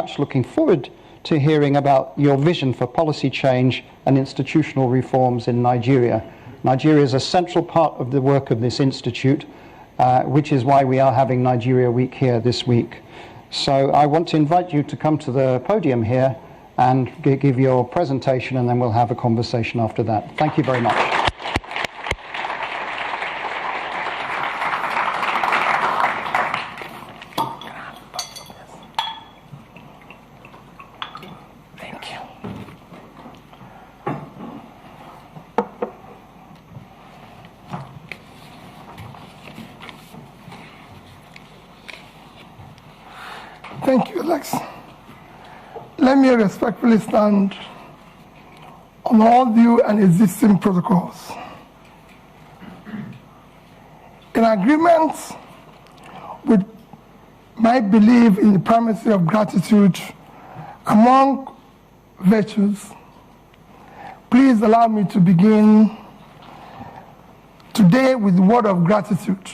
much looking forward to hearing about your vision for policy change and institutional reforms in Nigeria. Nigeria is a central part of the work of this institute, which is why we are having Nigeria Week here this week. So I want to invite you to come to the podium here and give your presentation, and then we'll have a conversation after that. Thank you very much. Thank you. Thank you, Alex. Let me respectfully stand on all due and existing protocols. In agreement with my belief in the primacy of gratitude among virtues, please allow me to begin today with the word of gratitude.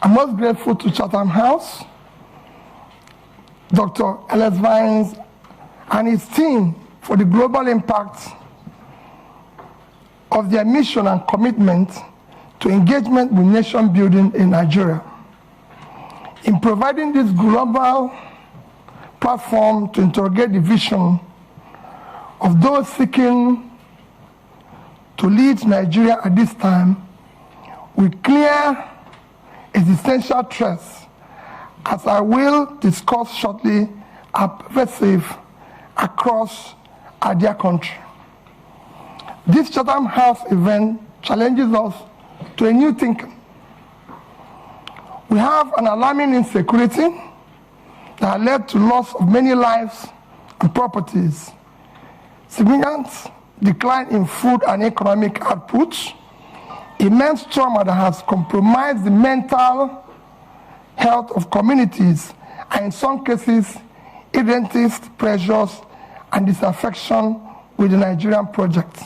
I'm most grateful to Chatham House, Dr. Ellis Vines and his team for the global impact of their mission and commitment to engagement with nation building in Nigeria. In providing this global platform to interrogate the vision of those seeking to lead Nigeria at this time with clear existential threats, as I will discuss shortly, are pervasive across our dear country. This Chatham House event challenges us to a new thinking. We have an alarming insecurity that led to loss of many lives and properties, significant decline in food and economic output, immense trauma that has compromised the mental health of communities, and in some cases, irrentist pressures and disaffection with the Nigerian project.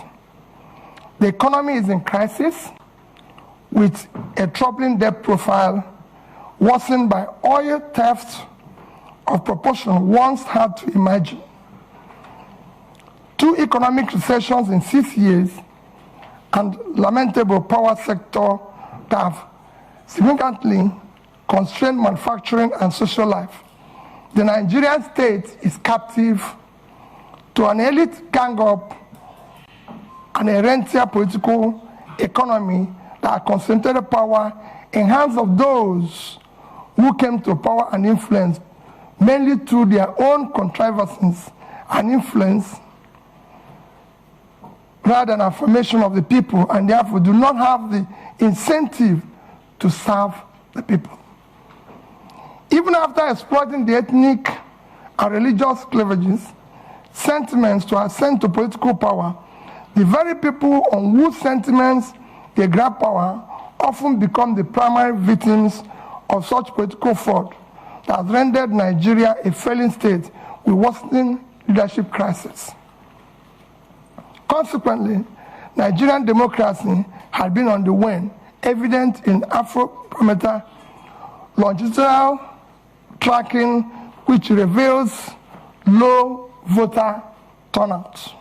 The economy is in crisis, with a troubling debt profile worsened by oil theft of proportion once hard to imagine. 2 economic recessions in 6 years, and lamentable power sector that have significantly constrained manufacturing and social life. The Nigerian state is captive to an elite gang-up and a rentier political economy that concentrated power in hands of those who came to power and influence mainly through their own contrivances and influence rather than affirmation of the people, and therefore do not have the incentive to serve the people. Even after exploiting the ethnic and religious cleavages, sentiments to ascend to political power, the very people on whose sentiments they grab power often become the primary victims of such political fraud that has rendered Nigeria a failing state with worsening leadership crisis. Consequently, Nigerian democracy has been on the wane, evident in Afrobarometer longitudinal tracking, which reveals low voter turnout.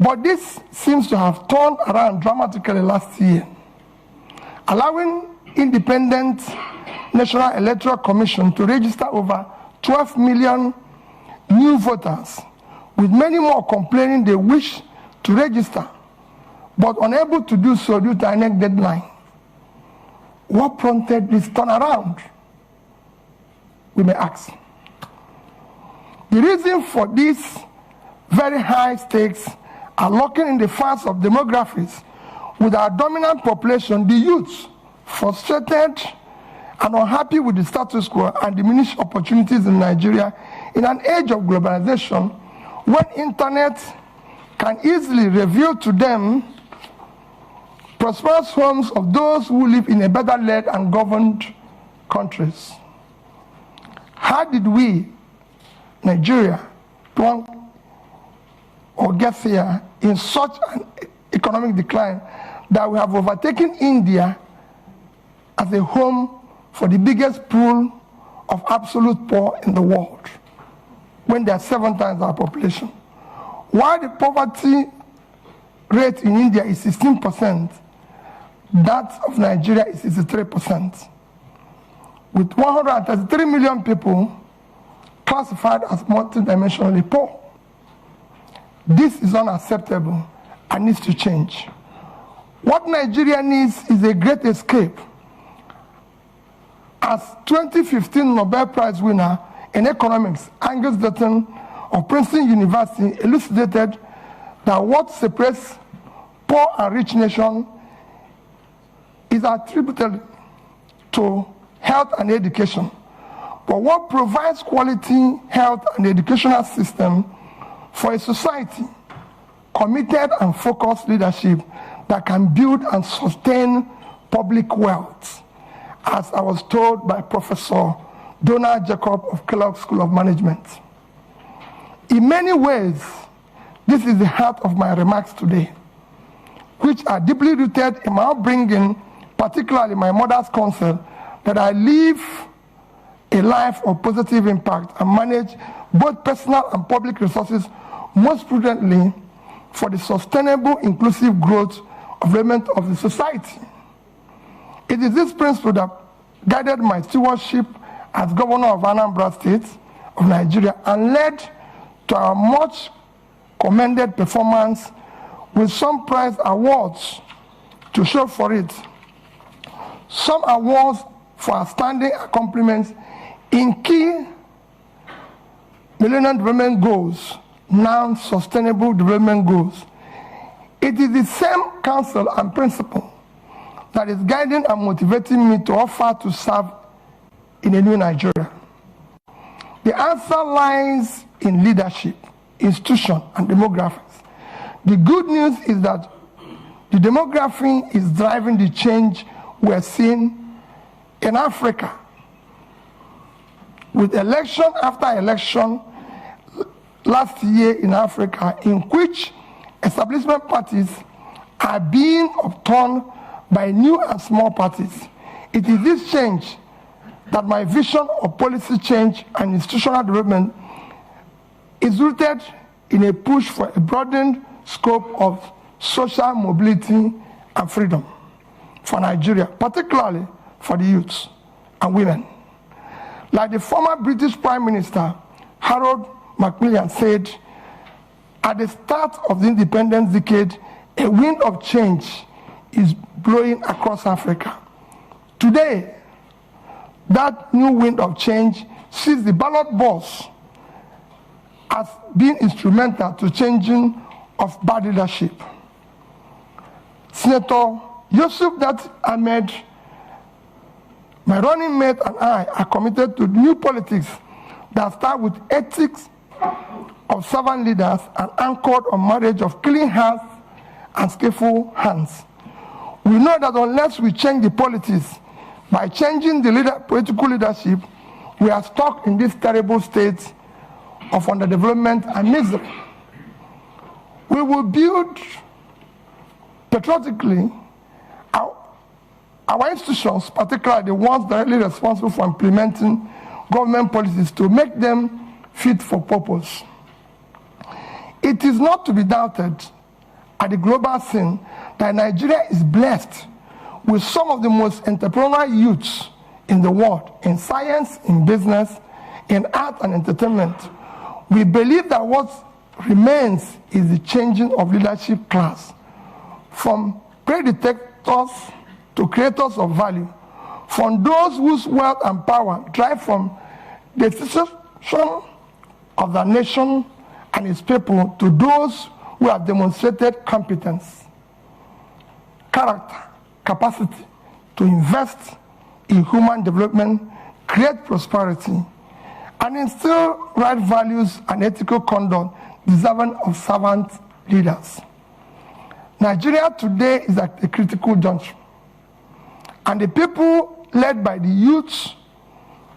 But this seems to have turned around dramatically last year, allowing independent National Electoral Commission to register over 12 million new voters, with many more complaining they wish to register, but unable to do so due to INEC deadline. What prompted this turnaround? We may ask. The reason for these very high stakes are lurking in the facts of demographics, with our dominant population, the youth, frustrated and unhappy with the status quo and diminished opportunities in Nigeria in an age of globalization, when internet can easily reveal to them prosperous homes of those who live in a better led and governed countries. How did we, Nigeria, get here in such an economic decline that we have overtaken India as a home for the biggest pool of absolute poor in the world, when they are 7 times our population. While the poverty rate in India is 16%, that of Nigeria is 63%. With 133 million people classified as multidimensionally poor. This is unacceptable and needs to change. What Nigeria needs is a great escape. As 2015 Nobel Prize winner in economics, Angus Deaton of Princeton University elucidated that what separates poor and rich nations is attributed to health and education. But what provides quality health and educational system for a society, committed and focused leadership that can build and sustain public wealth, as I was told by Professor Donald Jacob of Kellogg School of Management. In many ways, this is the heart of my remarks today, which are deeply rooted in my upbringing, particularly my mother's counsel, that I live a life of positive impact and manage both personal and public resources most prudently for the sustainable, inclusive growth of development of the society. It is this principle that guided my stewardship as governor of Anambra State of Nigeria and led to our much commended performance with some prize awards to show for it. Some awards for outstanding accomplishments in key Millennium Development Goals, now Sustainable Development Goals. It is the same counsel and principle that is guiding and motivating me to offer to serve in a new Nigeria. The answer lies in leadership, institution, and demographics. The good news is that the demography is driving the change we're seeing in Africa. With election after election last year in Africa, in which establishment parties are being upturned by new and small parties. It is this change that my vision of policy change and institutional development is rooted in a push for a broadened scope of social mobility and freedom for Nigeria, particularly for the youths and women. Like the former British Prime Minister, Harold Macmillan, said, at the start of the independence decade, a wind of change is blowing across Africa. Today, that new wind of change sees the ballot box as being instrumental to changing of bad leadership. Senator Yusuf Dat Ahmed, my running mate, and I are committed to new politics that start with ethics of servant leaders and anchored on marriage of clean hearts and skillful hands. We know that unless we change the politics by changing the political leadership, we are stuck in this terrible state of underdevelopment and misery. We will build patriotically our institutions, particularly the ones directly responsible for implementing government policies, to make them fit for purpose. It is not to be doubted at the global scene that Nigeria is blessed with some of the most entrepreneurial youths in the world, in science, in business, in art and entertainment. We believe that what remains is the changing of leadership class from predictors to creators of value, from those whose wealth and power drive from the institution of the nation and its people to those who have demonstrated competence, character, capacity to invest in human development, create prosperity, and instill right values and ethical conduct deserving of servant leaders. Nigeria today is at a critical juncture, and the people led by the youths,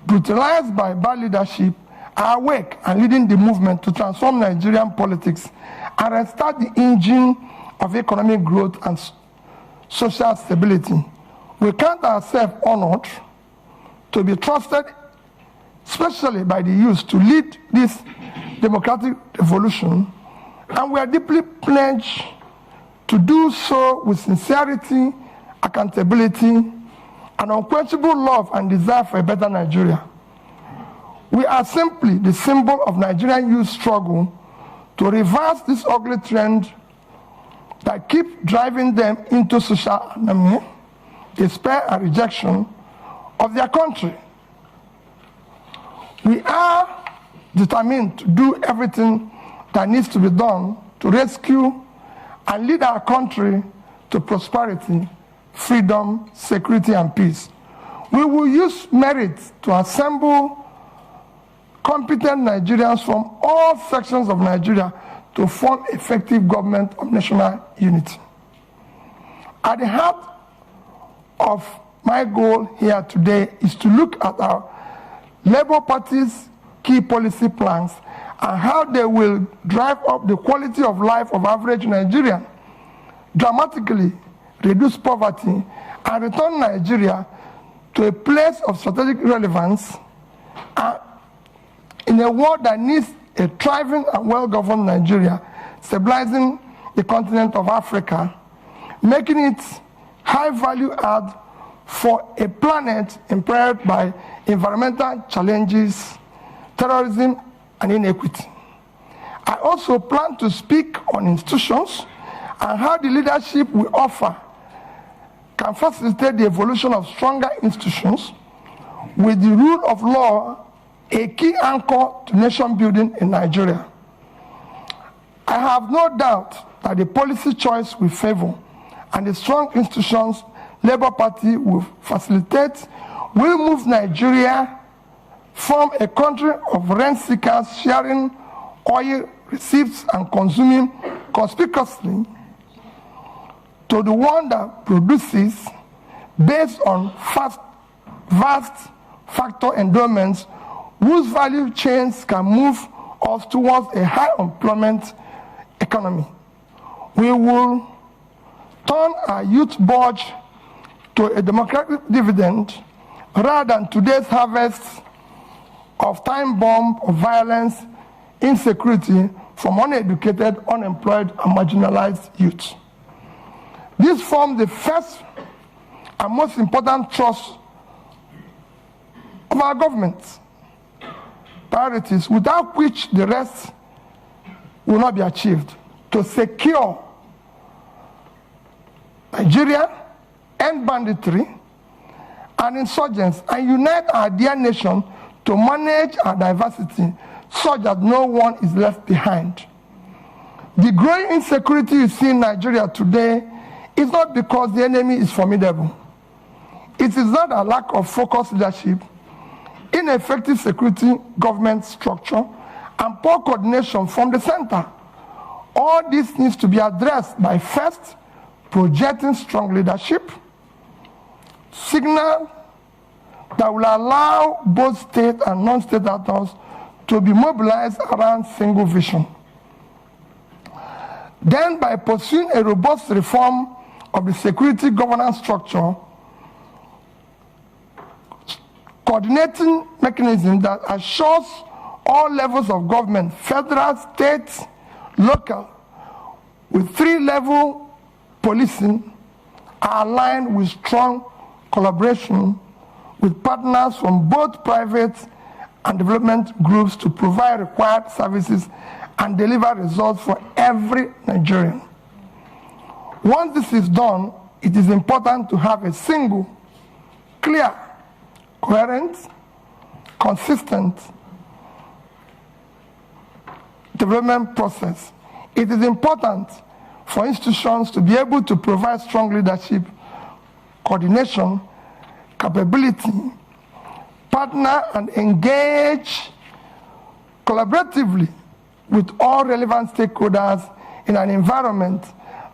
brutalized by bad leadership, are awake and leading the movement to transform Nigerian politics and restart the engine of economic growth and social stability. We count ourselves honored to be trusted especially by the youth, to lead this democratic revolution, and we are deeply pledged to do so with sincerity, accountability, and unquenchable love and desire for a better Nigeria. We are simply the symbol of Nigerian youth struggle to reverse this ugly trend that keep driving them into social anomia, despair, and rejection of their country. We are determined to do everything that needs to be done to rescue and lead our country to prosperity, freedom, security, and peace. We will use merit to assemble competent Nigerians from all sections of Nigeria to form effective government of national unity. At the heart of my goal here today is to look at our Labour Party's key policy plans and how they will drive up the quality of life of average Nigerian, dramatically reduce poverty, and return Nigeria to a place of strategic relevance in a world that needs a thriving and well-governed Nigeria, stabilizing the continent of Africa, making it high-value add for a planet impaired by environmental challenges, terrorism, and inequity. I also plan to speak on institutions and how the leadership we offer can facilitate the evolution of stronger institutions with the rule of law a key anchor to nation building in Nigeria. I have no doubt that the policy choice we favor and the strong institutions Labour Party will facilitate will move Nigeria from a country of rent seekers sharing oil receipts and consuming conspicuously to the one that produces based on vast factor endowments whose value chains can move us towards a high employment economy. We will turn our youth budge to a democratic dividend rather than today's harvest of time bomb of violence, insecurity from uneducated, unemployed, and marginalized youth. This forms the first and most important thrust of our government priorities, without which the rest will not be achieved, to secure Nigeria, end banditry and insurgents, and unite our dear nation to manage our diversity such that no one is left behind. The growing insecurity you see in Nigeria today is not because the enemy is formidable. It is not a lack of focused leadership, ineffective security government structure, and poor coordination from the center. All this needs to be addressed by first projecting strong leadership, signal that will allow both state and non-state actors to be mobilized around single vision. Then by pursuing a robust reform of the security governance structure, coordinating mechanism that assures all levels of government, federal, state, local, with three-level policing are aligned with strong collaboration with partners from both private and development groups to provide required services and deliver results for every Nigerian. Once this is done, it is important to have a single, clear, coherent, consistent development process. It is important for institutions to be able to provide strong leadership, coordination, capability, partner and engage collaboratively with all relevant stakeholders in an environment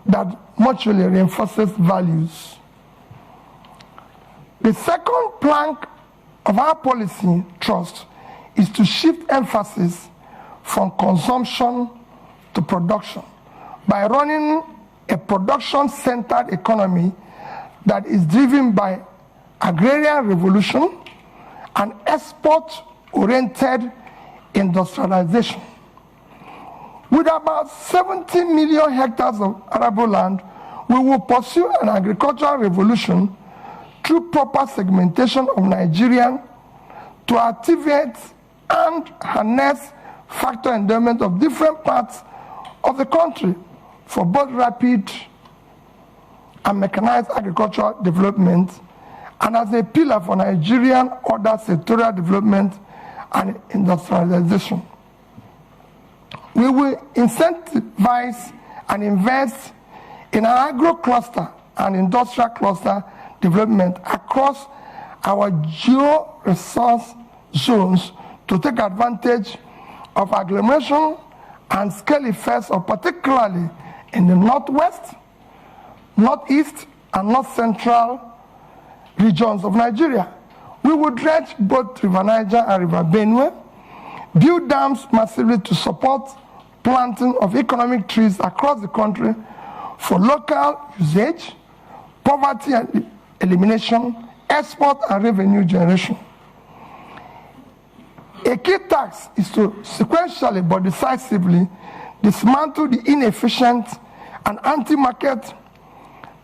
that mutually reinforces values. The second plank of our policy thrust is to shift emphasis from consumption to production by running a production-centered economy that is driven by agrarian revolution and export oriented industrialization. With about 70 million hectares of arable land, we will pursue an agricultural revolution through proper segmentation of Nigerian to activate and harness factor endowment of different parts of the country for both rapid and mechanized agricultural development, and as a pillar for Nigerian other sectorial development and industrialization. We will incentivize and invest in our agro-cluster and industrial cluster development across our geo-resource zones to take advantage of agglomeration and scale effects, of particularly in the northwest, northeast, and north central regions of Nigeria. We will dredge both River Niger and River Benue, build dams massively to support planting of economic trees across the country for local usage, poverty and elimination, export and revenue generation. A key task is to sequentially but decisively dismantle the inefficient and anti-market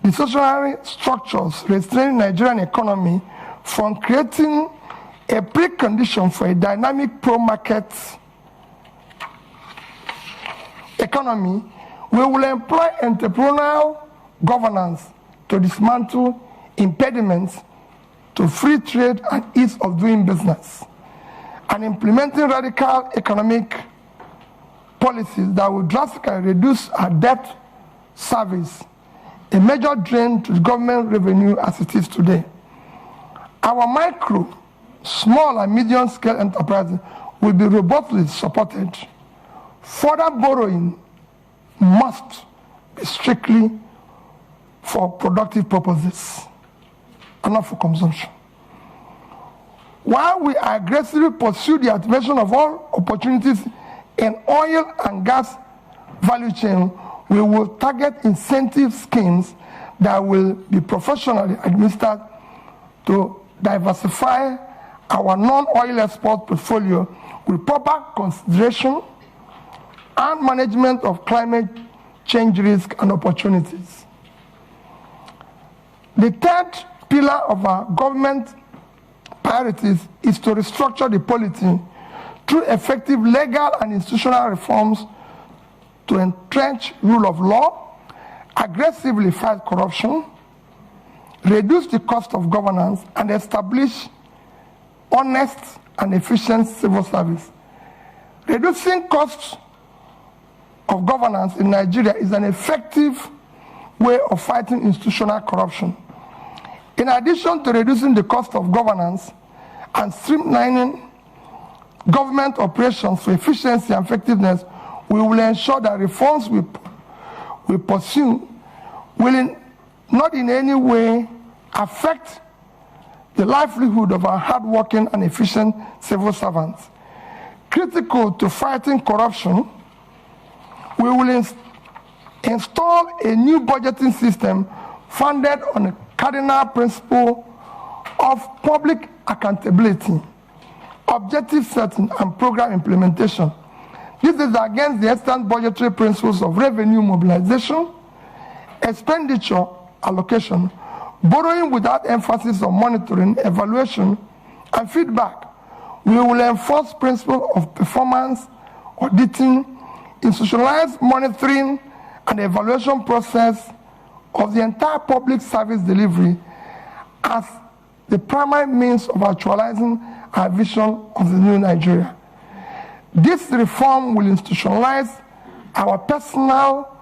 distortionary structures restraining Nigerian economy from creating a precondition for a dynamic pro-market economy. We will employ entrepreneurial governance to dismantle impediments to free trade and ease of doing business, and implementing radical economic policies that will drastically reduce our debt service, a major drain to the government revenue as it is today. Our micro, small and medium scale enterprises will be robustly supported. Further borrowing must be strictly for productive purposes and not for consumption. While we aggressively pursue the activation of all opportunities in oil and gas value chain, we will target incentive schemes that will be professionally administered to diversify our non-oil export portfolio with proper consideration and management of climate change risk and opportunities. The third pillar of our government priorities is to restructure the polity through effective legal and institutional reforms to entrench rule of law, aggressively fight corruption, reduce the cost of governance, and establish honest and efficient civil service. Reducing costs of governance in Nigeria is an effective way of fighting institutional corruption. In addition to reducing the cost of governance and streamlining government operations for efficiency and effectiveness, we will ensure that reforms we pursue will not in any way affect the livelihood of our hardworking and efficient civil servants. Critical to fighting corruption, we will install a new budgeting system founded on a cardinal principle of public accountability, objective setting, and program implementation. This is against the extant budgetary principles of revenue mobilization, expenditure allocation, borrowing without emphasis on monitoring, evaluation, and feedback. We will enforce principles of performance, auditing, institutionalized monitoring and evaluation process of the entire public service delivery as the primary means of actualizing our vision of the new Nigeria. This reform will institutionalize our personal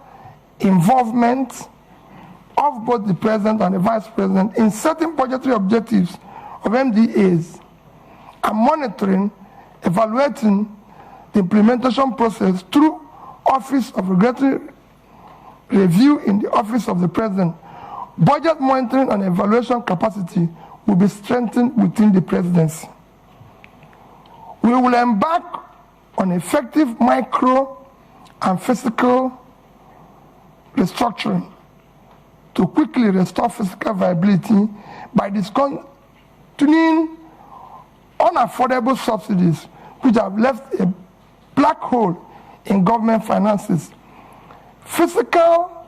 involvement of both the President and the Vice President in setting budgetary objectives of MDAs and monitoring, evaluating the implementation process through Office of Regulatory Review in the Office of the President. Budget monitoring and evaluation capacity will be strengthened within the Presidency. We will embark on effective micro and physical restructuring to quickly restore physical viability by discontinuing unaffordable subsidies which have left a black hole in government finances. Fiscal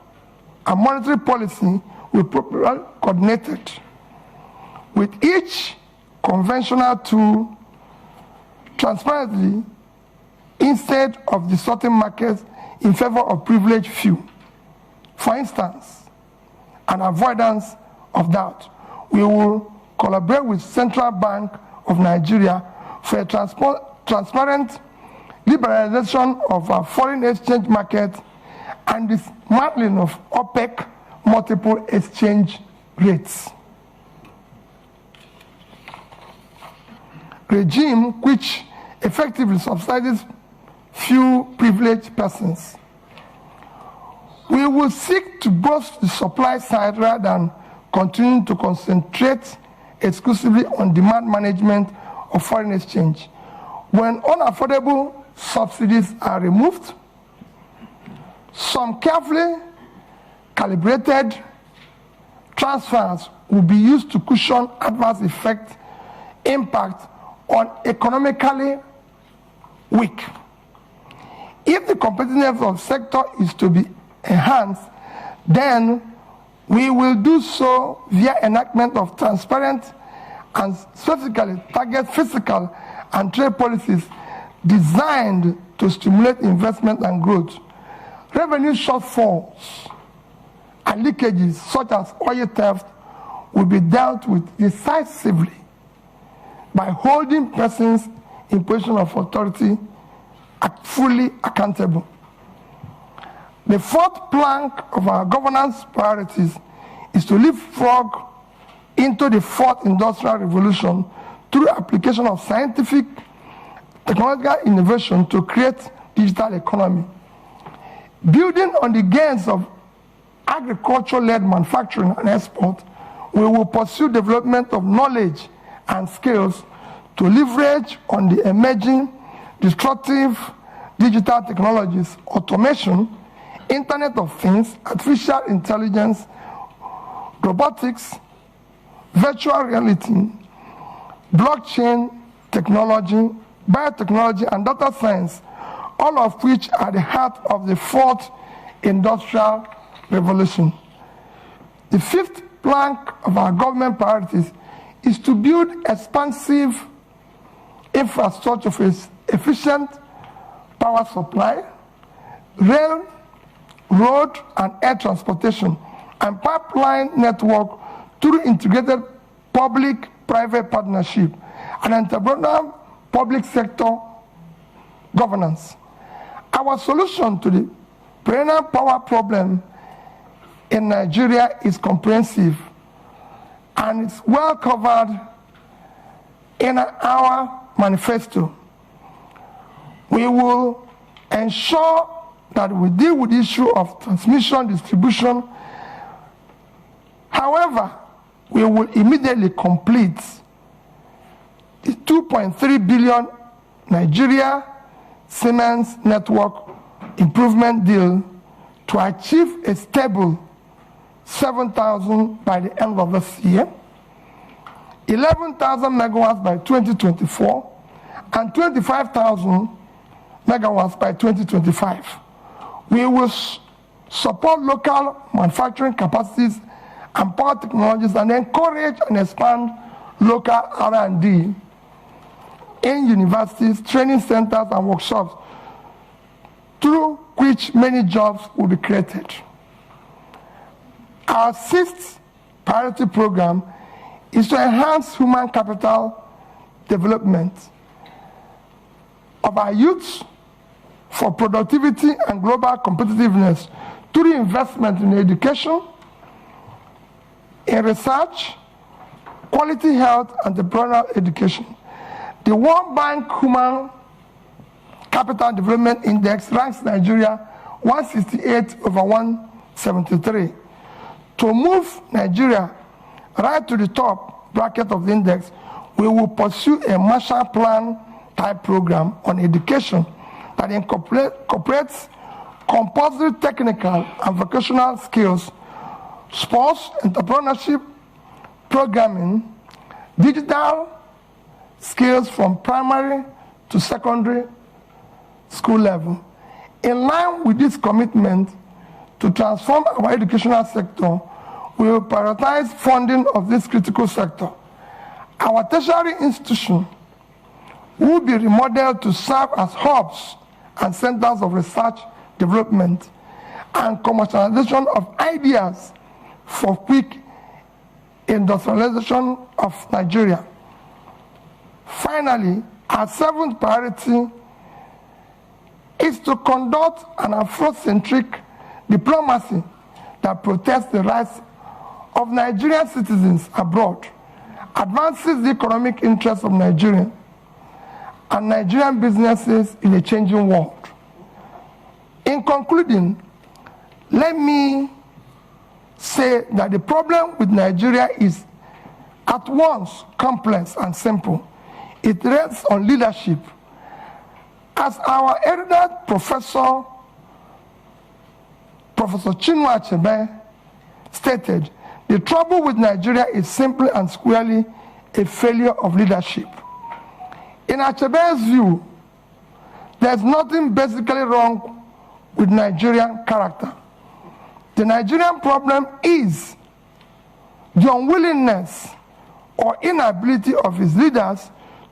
and monetary policy will be properly coordinated, with each conventional tool transparently instead of distorting markets in favor of privileged few. For instance, an avoidance of doubt, we will collaborate with Central Bank of Nigeria for a transparent liberalization of our foreign exchange market and dismantling of OPEC multiple exchange rates. Regime which effectively subsidies few privileged persons. We will seek to boost the supply side rather than continue to concentrate exclusively on demand management of foreign exchange. When unaffordable subsidies are removed, some carefully calibrated transfers will be used to cushion adverse impact on economically weak. If the competitiveness of the sector is to be enhanced, then we will do so via enactment of transparent and specifically target fiscal and trade policies designed to stimulate investment and growth. Revenue shortfalls and leakages such as oil theft will be dealt with decisively by holding persons in position of authority fully accountable. The fourth plank of our governance priorities is to leapfrog into the fourth industrial revolution through application of scientific technological innovation to create digital economy. Building on the gains of agriculture-led manufacturing and export, we will pursue development of knowledge and skills to leverage on the emerging disruptive digital technologies, automation, Internet of Things, artificial intelligence, robotics, virtual reality, blockchain technology, biotechnology, and data science, all of which are the heart of the fourth industrial revolution. The fifth plank of our government priorities is to build expansive infrastructure for efficient power supply, rail, road and air transportation, and pipeline network through integrated public-private partnership and entrepreneurial public sector governance. Our solution to the perennial power problem in Nigeria is comprehensive and it's well covered in our manifesto. We will ensure that we deal with the issue of transmission, distribution. However, we will immediately complete the 2.3 billion Nigeria Siemens network improvement deal to achieve a stable 7,000 by the end of this year, 11,000 megawatts by 2024, and 25,000 megawatts by 2025. We will support local manufacturing capacities and power technologies and encourage and expand local R&D in universities, training centers, and workshops, through which many jobs will be created. Our sixth priority program is to enhance human capital development of our youth for productivity and global competitiveness through investment in education, in research, quality health, and entrepreneurial education. The World Bank Human Capital Development Index ranks Nigeria 168 over 173. To move Nigeria right to the top bracket of the index, we will pursue a Marshall Plan type program on education that incorporates compulsory technical and vocational skills, sports, entrepreneurship, programming, digital skills from primary to secondary school level. In line with this commitment to transform our educational sector, we will prioritize funding of this critical sector. Our tertiary institution will be remodeled to serve as hubs and centers of research, development, and commercialization of ideas for quick industrialization of Nigeria. Finally, our seventh priority is to conduct an Afrocentric diplomacy that protects the rights of Nigerian citizens abroad, advances the economic interests of Nigerians and Nigerian businesses in a changing world. In concluding, let me say that the problem with Nigeria is at once complex and simple. It rests on leadership. As our erudite Professor Chinua Achebe stated, the trouble with Nigeria is simply and squarely a failure of leadership. In Achebe's view, there's nothing basically wrong with Nigerian character. The Nigerian problem is the unwillingness or inability of its leaders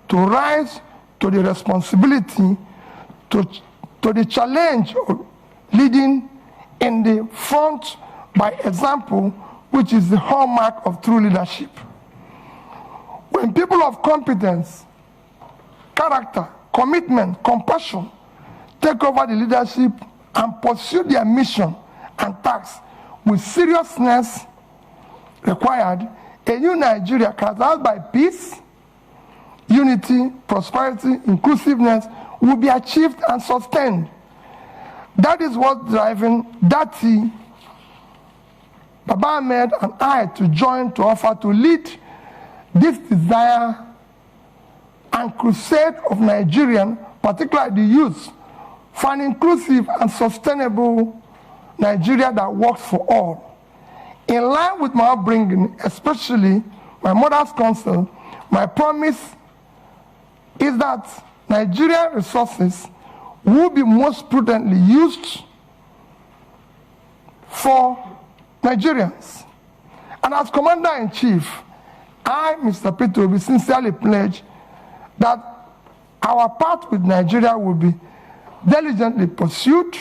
to rise to the responsibility, to the challenge of leading in the front by example, which is the hallmark of true leadership. When people of competence, character, commitment, compassion take over the leadership and pursue their mission and tasks with seriousness required, a new Nigeria characterized by peace, unity, prosperity, inclusiveness will be achieved and sustained. That is what's driving Dati, Baba Ahmed, and I to join to offer to lead this desire and crusade of Nigerian, particularly the youth, for an inclusive and sustainable Nigeria that works for all. In line with my upbringing, especially my mother's counsel, my promise is that Nigerian resources will be most prudently used for Nigerians. And as Commander-in-Chief, I, Mr. Peter, will sincerely pledge that our path with Nigeria will be diligently pursued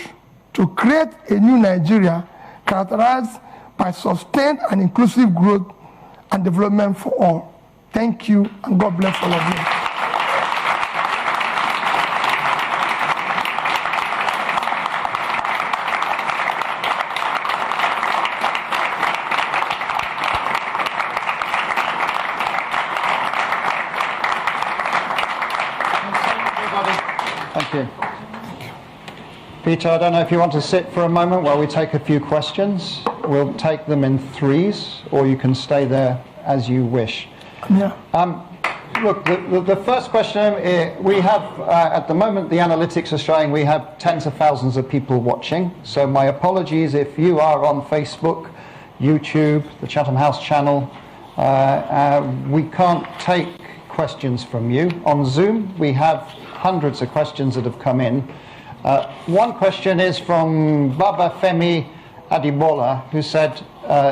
to create a new Nigeria characterized by sustained and inclusive growth and development for all. Thank you, and God bless all of you. Thank you. Peter, I don't know if you want to sit for a moment while we take a few questions. We'll take them in threes, or you can stay there as you wish. Yeah. Look, the first question, we have, at the moment, the analytics are showing we have tens of thousands of people watching. So my apologies if you are on Facebook, YouTube, the Chatham House channel. We can't take questions from you. On Zoom, we have hundreds of questions that have come in. One question is from Baba Femi Adibola, who said,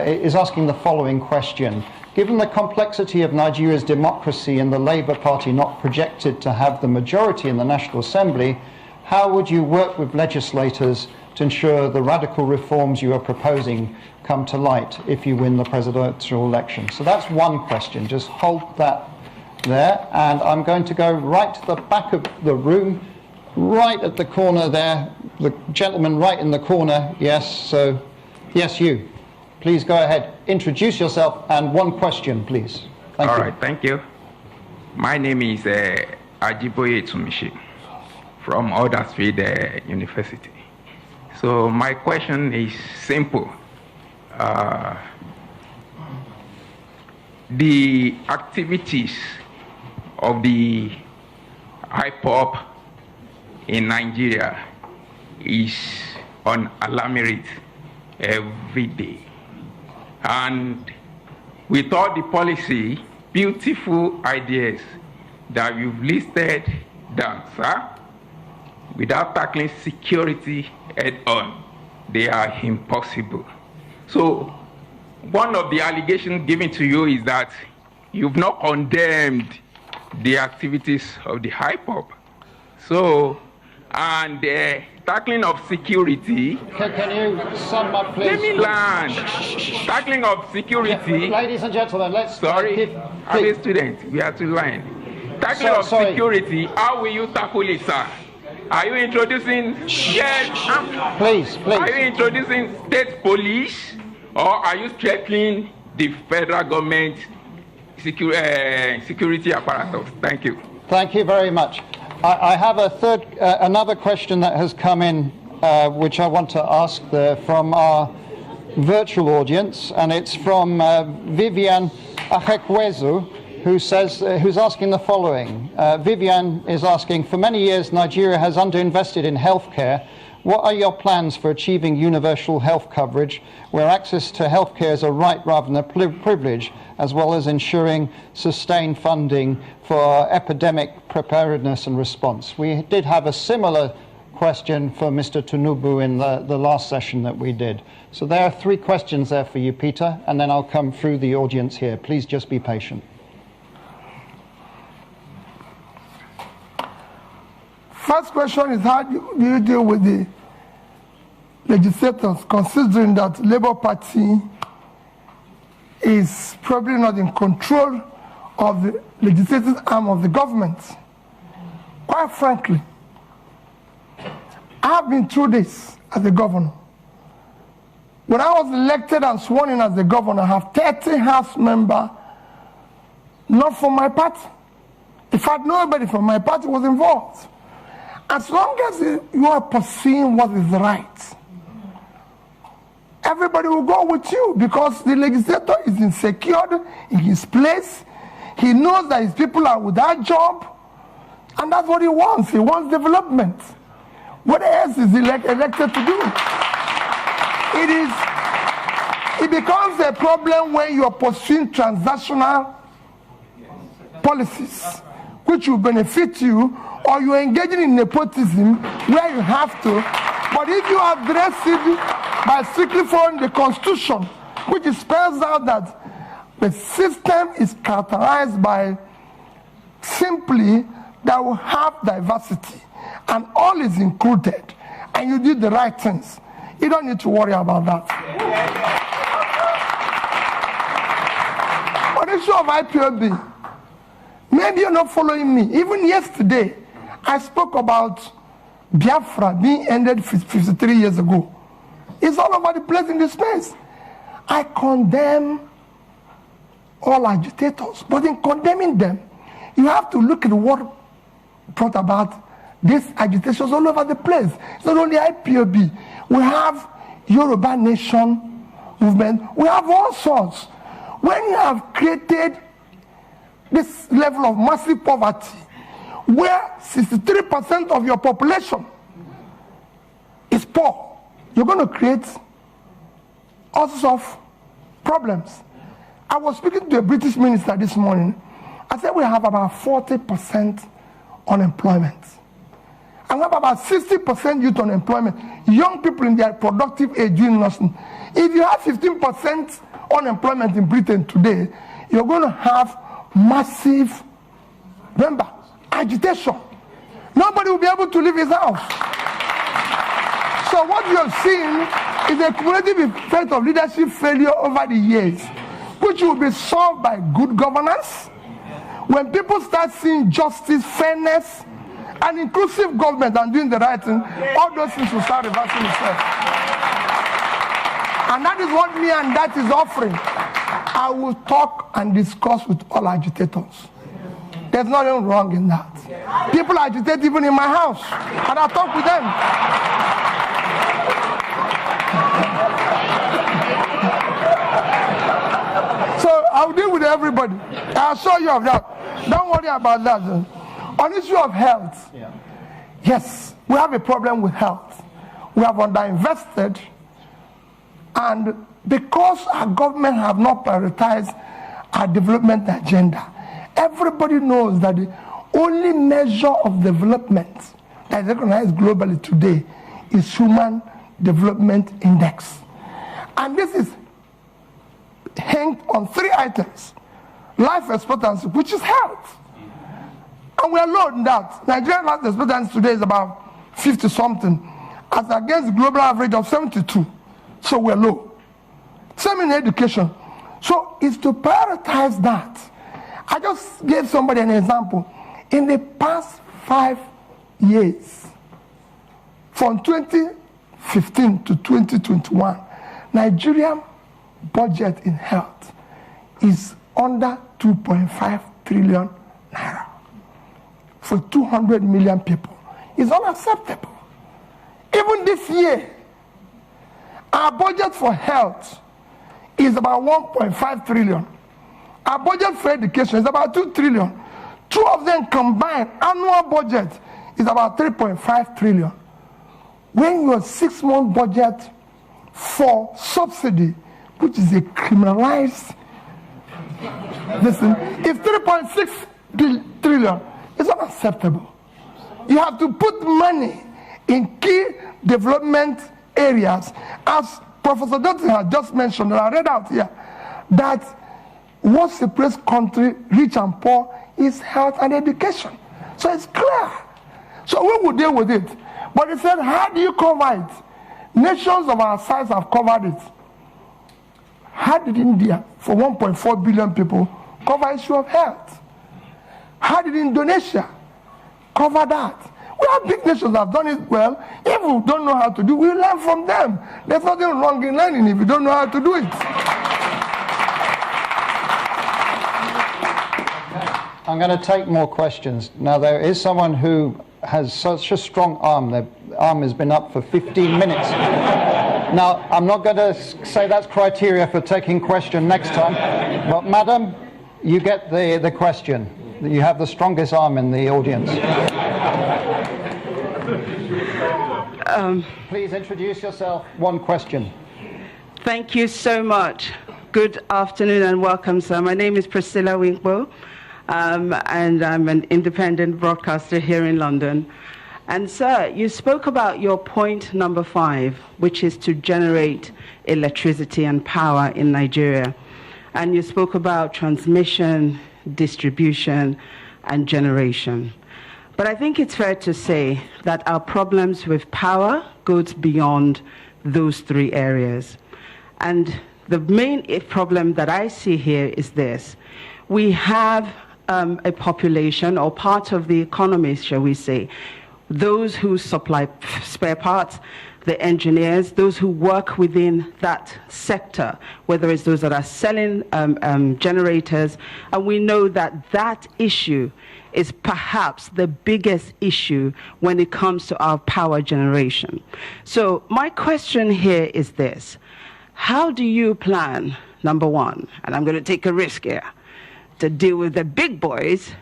is asking the following question. Given the complexity of Nigeria's democracy and the Labour Party not projected to have the majority in the National Assembly, how would you work with legislators to ensure the radical reforms you are proposing come to light if you win the presidential election? So that's one question. Just hold that there. And I'm going to go right to the back of the room, right at the corner there. The gentleman right in the corner. Yes, so yes, you. Please go ahead. Introduce yourself and one question, please. Thank you. All right, thank you. My name is Ajiboye Tsumishi from Huddersfield University. So my question is simple. The activities of the hip-hop in Nigeria is on alarming rate every day. And with all the policy, beautiful ideas that you've listed down, sir, without tackling security head-on, they are impossible. So, one of the allegations given to you is that you've not condemned the activities of the IPOB. So, and tackling of security. Can you sum up, please? Let me land. Tackling of security. Yeah, ladies and gentlemen, let's. Sorry, I'm a student. We have to line. Tackling of security. How will you tackle it, sir? Are you introducing? Yes. Please. Are you introducing state police, or are you strengthening the federal government security apparatus? Thank you. Thank you very much. I have another question that has come in, which I want to ask from our virtual audience, and it's from Vivian Achekwezu, who's asking the following. Vivian is asking, for many years Nigeria has underinvested in healthcare. What are your plans for achieving universal health coverage, where access to healthcare is a right rather than a privilege, as well as ensuring sustained funding for epidemic preparedness and response? We did have a similar question for Mr. Tunubu in the last session that we did. So there are 3 questions there for you, Peter, and then I'll come through the audience here. Please just be patient. First question is, how do you deal with the legislators, considering that Labour Party is probably not in control of the legislative arm of the government? Quite frankly, I have been through this as a governor. When I was elected and sworn in as the governor, I have 30 House members, not from my party. In fact, nobody from my party was involved. As long as you are pursuing what is right, everybody will go with you, because the legislator is insecure in his place. He knows that his people are without job, and that's what he wants. He wants development. What else is he elected to do? It becomes a problem when you are pursuing transactional policies, which will benefit you, or you are engaging in nepotism where you have to. But if you address it by strictly following the Constitution, which spells out that the system is characterized by simply that we have diversity and all is included, and you did the right things, you don't need to worry about that. On the issue of IPOB, maybe you're not following me. Even yesterday, I spoke about Biafra being ended 53 years ago. It's all over the place in this space. I condemn all agitators, but in condemning them, you have to look at what brought about these agitations all over the place. It's not only IPOB. We have Yoruba Nation movement. We have all sorts. When you have created this level of massive poverty, where 63% of your population is poor, you're going to create all sorts of problems. I was speaking to a British minister this morning. I said we have about 40% unemployment. And we have about 60% youth unemployment. Young people in their productive age doing nothing. If you have 15% unemployment in Britain today, you're going to have massive, remember, agitation. Nobody will be able to leave his house. So what you have seen is a cumulative effect of leadership failure over the years, which will be solved by good governance. When people start seeing justice, fairness, and inclusive government and doing the right thing, all those things will start reversing itself. And that is what me and that is offering. I will talk and discuss with all agitators. There's nothing wrong in that. People agitate even in my house, and I talk with them. So I'll deal with everybody. I'll show you of that. Don't worry about that. On the issue of health, yes, we have a problem with health. We have underinvested, and because our government have not prioritized our development agenda, everybody knows that the only measure of development that is recognized globally today is Human Development Index. And this is hinged on 3 items. Life expectancy, which is health. And we are low in that. Nigerian life expectancy today is about 50-something, as against the global average of 72. So we're low. Same in education. So it's to prioritize that. I just gave somebody an example. In the past 5 years, from 2015 to 2021, Nigerian budget in health is under 2.5 trillion naira for 200 million people. It's unacceptable. Even this year, our budget for health is about 1.5 trillion. Our budget for education is about 2 trillion. 2 of them combined, annual budget is about 3.5 trillion. When your 6-month budget for subsidy, which is a criminalized, listen, if 3.6 trillion is unacceptable. You have to put money in key development areas, as Professor Dutton has just mentioned, and I read out here, that what separates country, rich and poor, is health and education. So it's clear. So we will deal with it. But he said, how do you cover it? Nations of our size have covered it. How did India, for 1.4 billion people, cover issue of health? How did Indonesia cover that? We have big nations that have done it well. If we don't know how to do it, we learn from them. There's nothing wrong in learning if you don't know how to do it. I'm going to take more questions. Now, there is someone who has such a strong arm. The arm has been up for 15 minutes. Now, I'm not going to say that's criteria for taking question next time, but madam, you get the question. You have the strongest arm in the audience. Please introduce yourself. One question. Thank you so much. Good afternoon and welcome, sir. My name is Priscilla Winkbo, and I'm an independent broadcaster here in London. And sir, you spoke about your point number 5, which is to generate electricity and power in Nigeria. And you spoke about transmission, distribution, and generation. But I think it's fair to say that our problems with power goes beyond those 3 areas. And the main problem that I see here is this. We have a population, or part of the economy, shall we say, those who supply spare parts, the engineers, those who work within that sector, whether it's those that are selling generators, and we know that that issue is perhaps the biggest issue when it comes to our power generation. So my question here is this. How do you plan, number 1, and I'm going to take a risk here, to deal with the big boys,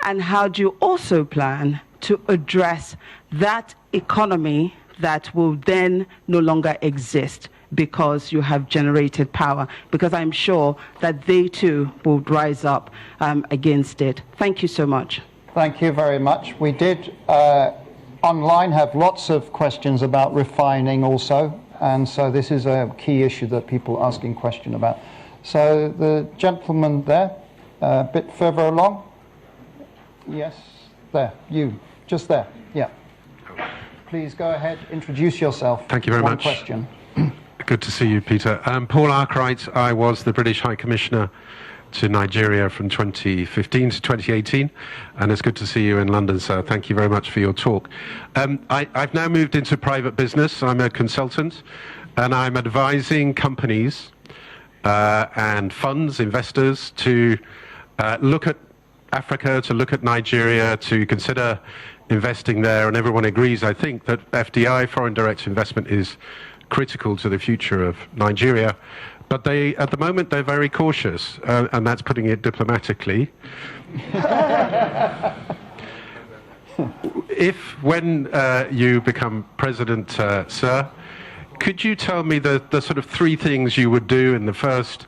and how do you also plan to address that economy that will then no longer exist because you have generated power? Because I'm sure that they too will rise up against it. Thank you so much. Thank you very much. We did online have lots of questions about refining also, and so this is a key issue that people are asking question about. So the gentleman there, a bit further along. Yes, there, you, just there, yeah. Please go ahead, introduce yourself. Thank you very much. One question. Good to see you, Peter. Paul Arkwright. I was the British High Commissioner to Nigeria from 2015 to 2018, and it's good to see you in London, sir. Thank you very much for your talk. I've now moved into private business. I'm a consultant, and I'm advising companies and funds, investors, to look at Africa, to look at Nigeria, to consider investing there, and everyone agrees, I think, that FDI, foreign direct investment, is critical to the future of Nigeria. But they, at the moment, they're very cautious, and that's putting it diplomatically. When you become president, sir, could you tell me the sort of 3 things you would do in the first,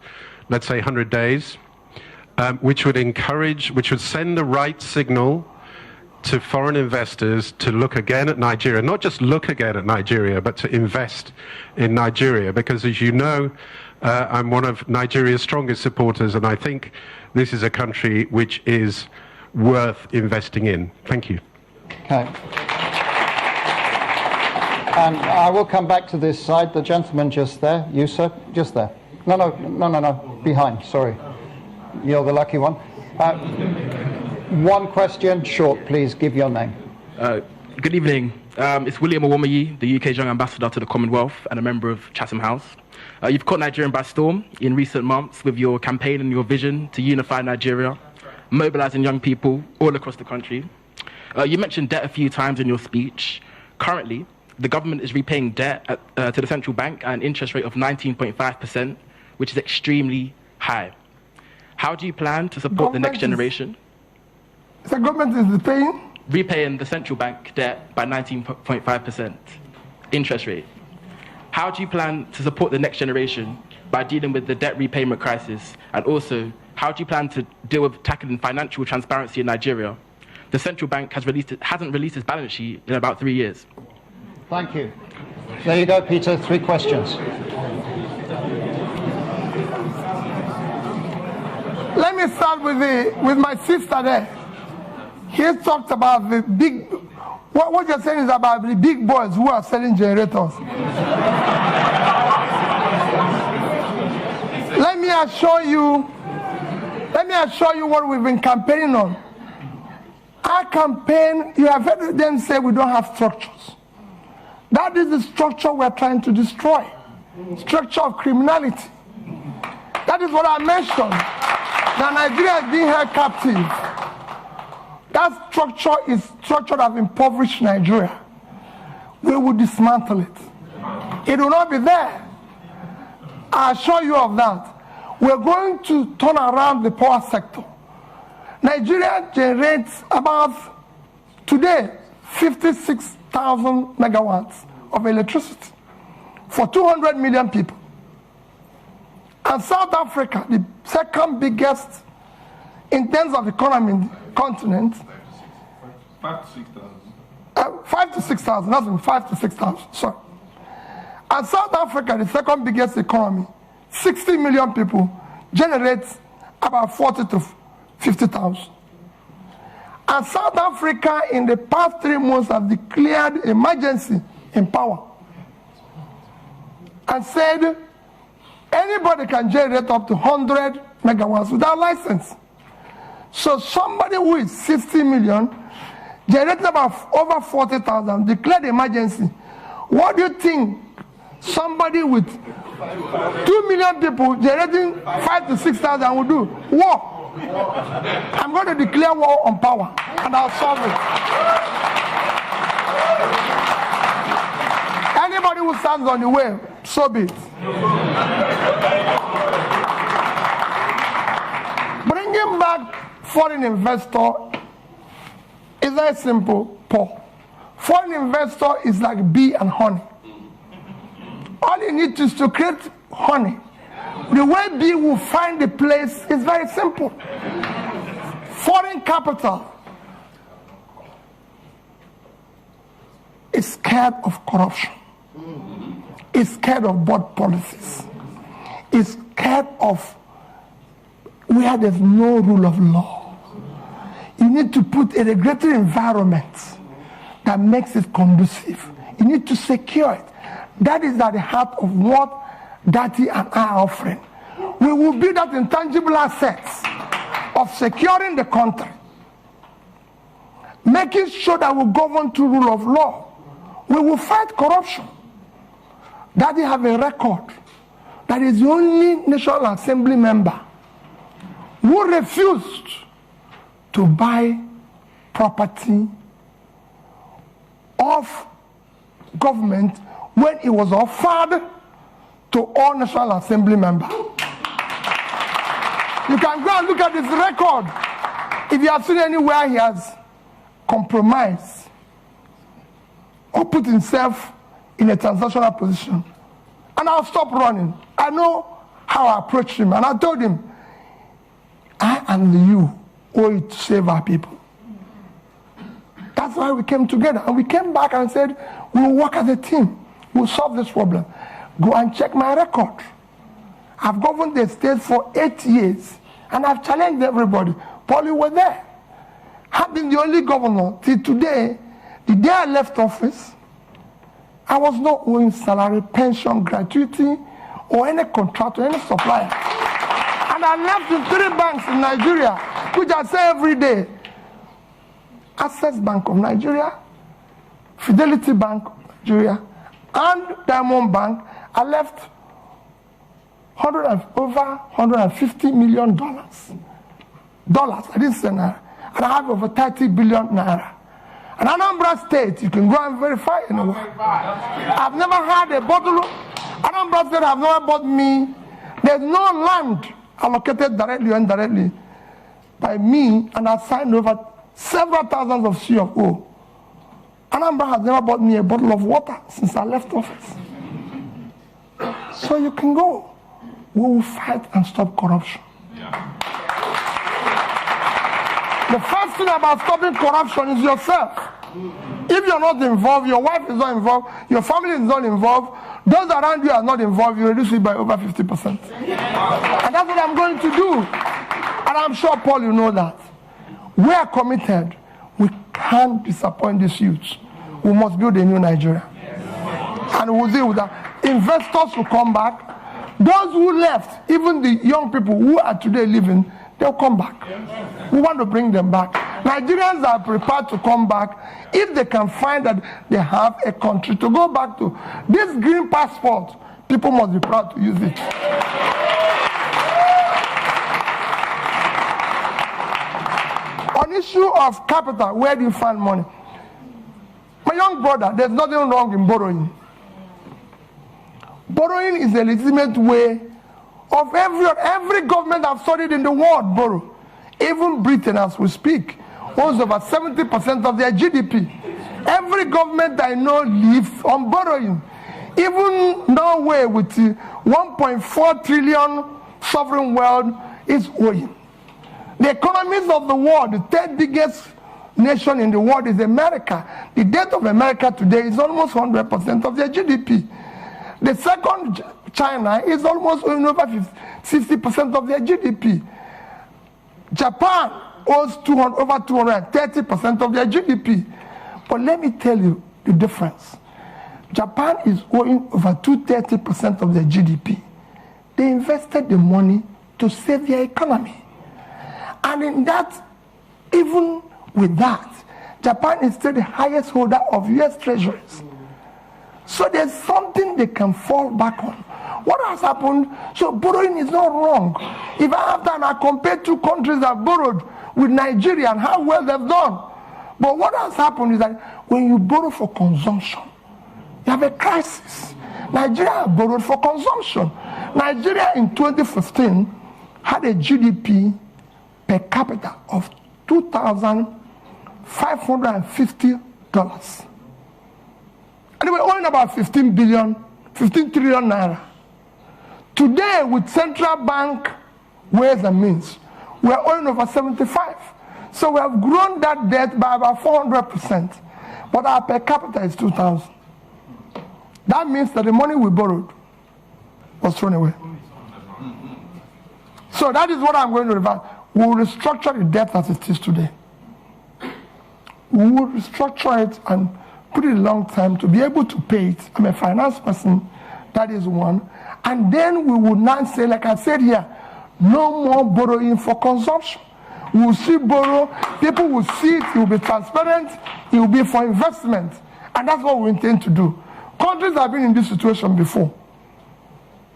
let's say, 100 days, which would encourage, which would send the right signal to foreign investors to look again at Nigeria, not just look again at Nigeria, but to invest in Nigeria? Because as you know, I'm one of Nigeria's strongest supporters, and I think this is a country which is worth investing in. Thank you. Okay. And I will come back to this side. The gentleman just there. You, sir? Just there. No. Behind, sorry. You're the lucky one. One question, short, please. Give your name. Good evening. It's William Owomayi, the UK's Young Ambassador to the Commonwealth and a member of Chatham House. You've caught Nigeria by storm in recent months with your campaign and your vision to unify Nigeria, mobilizing young people all across the country. You mentioned debt a few times in your speech. Currently, the government is repaying debt to the central bank at an interest rate of 19.5%, which is extremely high. How do you plan to support the next generation? The government is repaying the central bank debt by 19.5% interest rate. How do you plan to support the next generation by dealing with the debt repayment crisis? And also, how do you plan to deal with tackling financial transparency in Nigeria? The central bank hasn't released its balance sheet in about 3 years. Thank you. There you go, Peter. 3 questions. Let me start with my sister there. He talked about the big. What you're saying is about the big boys who are selling generators. Let me assure you what we've been campaigning on. Our campaign, you have heard them say we don't have structures. That is the structure we're trying to destroy. Structure of criminality. That is what I mentioned. That Nigeria is being held captive. That structure is structure that impoverished Nigeria. We will dismantle it. It will not be there. I assure you of that. We're going to turn around the power sector. Nigeria generates about, today, 56,000 megawatts of electricity for 200 million people. And South Africa, the second biggest in terms of economy in the continent. 5 to 6,000. 5 to 6,000, that's 5 to 6,000, sorry. And South Africa, the second biggest economy, 60 million people, generates about 40 to 50,000. And South Africa, in the past 3 months, have declared emergency in power and said anybody can generate up to 100 megawatts without license. So somebody who is 60 million, generating about over 40,000, declared emergency. What do you think somebody with 2 million people generating 5 to 6,000 will do? War. I'm going to declare war on power, and I'll solve it. Anybody who stands on the way, so be it. Bringing back foreign investor is very simple, Paul. Foreign investor is like bee and honey. All you need is to create honey. The way bee will find the place is very simple. Foreign capital is scared of corruption. Is scared of bad policies. Is scared of where there's no rule of law. You need to put a regulatory environment that makes it conducive. You need to secure it. That is at the heart of what Dati and I are offering. We will build that intangible assets of securing the country, making sure that we govern to rule of law. We will fight corruption. Dati have a record that is the only National Assembly member who refused to buy property of government when it was offered to all National Assembly members. You can go and look at his record. If you have seen anywhere he has compromised or put himself in a transactional position. And I'll stop running. I know how I approached him, and I told him, I and you owe it to save our people. That's why we came together. And we came back and said, we'll work as a team. We'll solve this problem. Go and check my record. I've governed the state for 8 years. And I've challenged everybody. Paul, you were there. I've been the only governor till today. The day I left office, I was not owing salary, pension, gratuity, or any contract or any supplier. And I left in 3 banks in Nigeria, which I say every day. Access Bank of Nigeria, Fidelity Bank of Nigeria, and Diamond Bank. I left over $150 million. Dollars, I didn't say naira. And I have over 30 billion naira. And Anambra State, you can go and verify anywhere. I've never had a bottle. Anambra State have never bought me. There's no land allocated directly or indirectly by me, and I've signed over several thousands of CFO. Anambra has never bought me a bottle of water since I left office. So you can go. We will fight and stop corruption. Yeah. The first thing about stopping corruption is yourself. If you're not involved, your wife is not involved, your family is not involved, those around you are not involved, you reduce it by over 50%. And that's what I'm going to do. And I'm sure, Paul, you know that. We are committed. We can't disappoint these youths. We must build a new Nigeria. And we'll deal with that. Investors will come back. Those who left, even the young people who are today living, they'll come back. We want to bring them back. Nigerians are prepared to come back if they can find that they have a country to go back to. This green passport, people must be proud to use it. On issue of capital, where do you find money? My young brother, there's nothing wrong in borrowing. Borrowing is a legitimate way of every government I've studied in the world borrow. Even Britain, as we speak, owns over 70% of their GDP. Every government I know lives on borrowing. Even Norway, with 1.4 trillion sovereign wealth, is owing. The economies of the world, the 3rd biggest nation in the world is America. The debt of America today is almost 100% of their GDP. The second, China, is almost owing over 60% of their GDP. Japan owes over 230% of their GDP. But let me tell you the difference. Japan is owing over 230% of their GDP. They invested the money to save their economy. And in that, even with that, Japan is still the highest holder of US treasuries. So there's something they can fall back on. What has happened? So borrowing is not wrong. If I have done, I compare 2 countries that borrowed with Nigeria and how well they've done. But what has happened is that when you borrow for consumption, you have a crisis. Nigeria borrowed for consumption. Nigeria in 2015 had a GDP per capita of $2,550. And they were owing about 15 trillion naira. Today, with central bank ways and means, we are owing over 75. So we have grown that debt by about 400%. But our per capita is 2,000. That means that the money we borrowed was thrown away. So that is what I'm going to reverse. We will restructure the debt as it is today. We will restructure it and put it a long time to be able to pay it. I'm a finance person, that is one. And then we will now say, like I said here, no more borrowing for consumption. We will see borrow, people will see it, it will be transparent, it will be for investment. And that's what we intend to do. Countries have been in this situation before.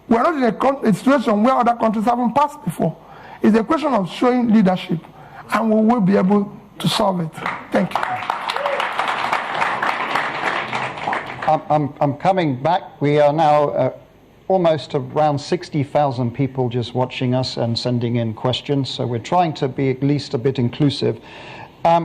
We are not in a situation where other countries haven't passed before. It's a question of showing leadership, and we will be able to solve it. Thank you. I'm coming back. We are now almost around 60,000 people just watching us and sending in questions, so we're trying to be at least a bit inclusive.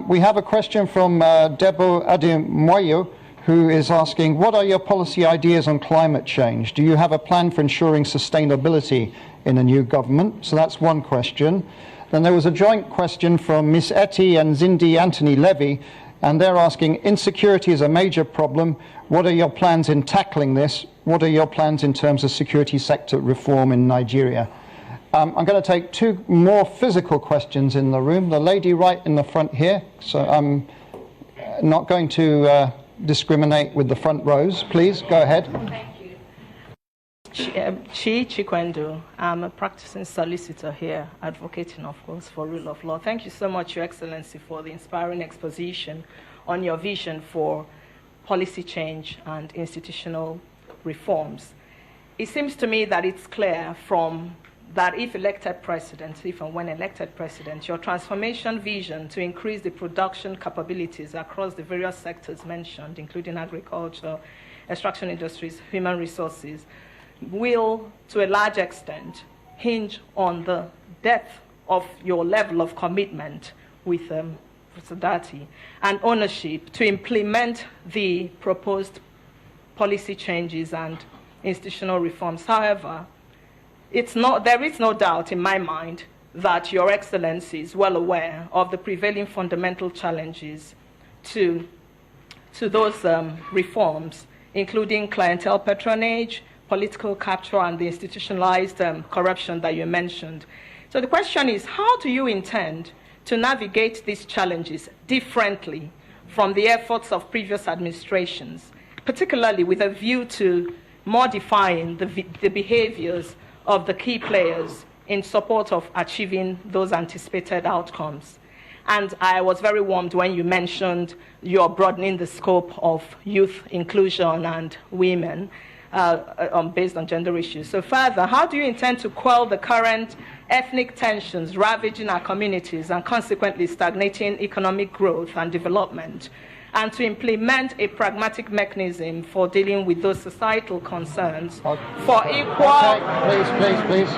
We have a question from Debo Ademoyo, who is asking, what are your policy ideas on climate change? Do you have a plan for ensuring sustainability in a new government? So that's one question. Then there was a joint question from Miss Etty and Zindi Anthony Levy. And they're asking, insecurity is a major problem. What are your plans in tackling this? What are your plans in terms of security sector reform in Nigeria? I'm going to take two more physical questions in the room. The lady right in the front here. So I'm not going to discriminate with the front rows. Please, go ahead. Thank you. Chi Chikwendo. I'm a practicing solicitor here, advocating, of course, for rule of law. Thank you so much, Your Excellency, for the inspiring exposition on your vision for policy change and institutional reforms. It seems to me that it's clear from that if elected president, if and when elected president, your transformation vision to increase the production capabilities across the various sectors mentioned, including agriculture, extraction industries, human resources, will, to a large extent, hinge on the depth of your level of commitment with solidarity and ownership to implement the proposed policy changes and institutional reforms. However, there is no doubt in my mind that Your Excellency is well aware of the prevailing fundamental challenges to those reforms, including clientele patronage, political capture, and the institutionalized corruption that you mentioned. So the question is, how do you intend to navigate these challenges differently from the efforts of previous administrations, particularly with a view to modifying the behaviors of the key players in support of achieving those anticipated outcomes? And I was very warmed when you mentioned you're broadening the scope of youth inclusion and women based on gender issues. So further, how do you intend to quell the current ethnic tensions ravaging our communities and consequently stagnating economic growth and development, and to implement a pragmatic mechanism for dealing with those societal concerns for equal... Okay, please.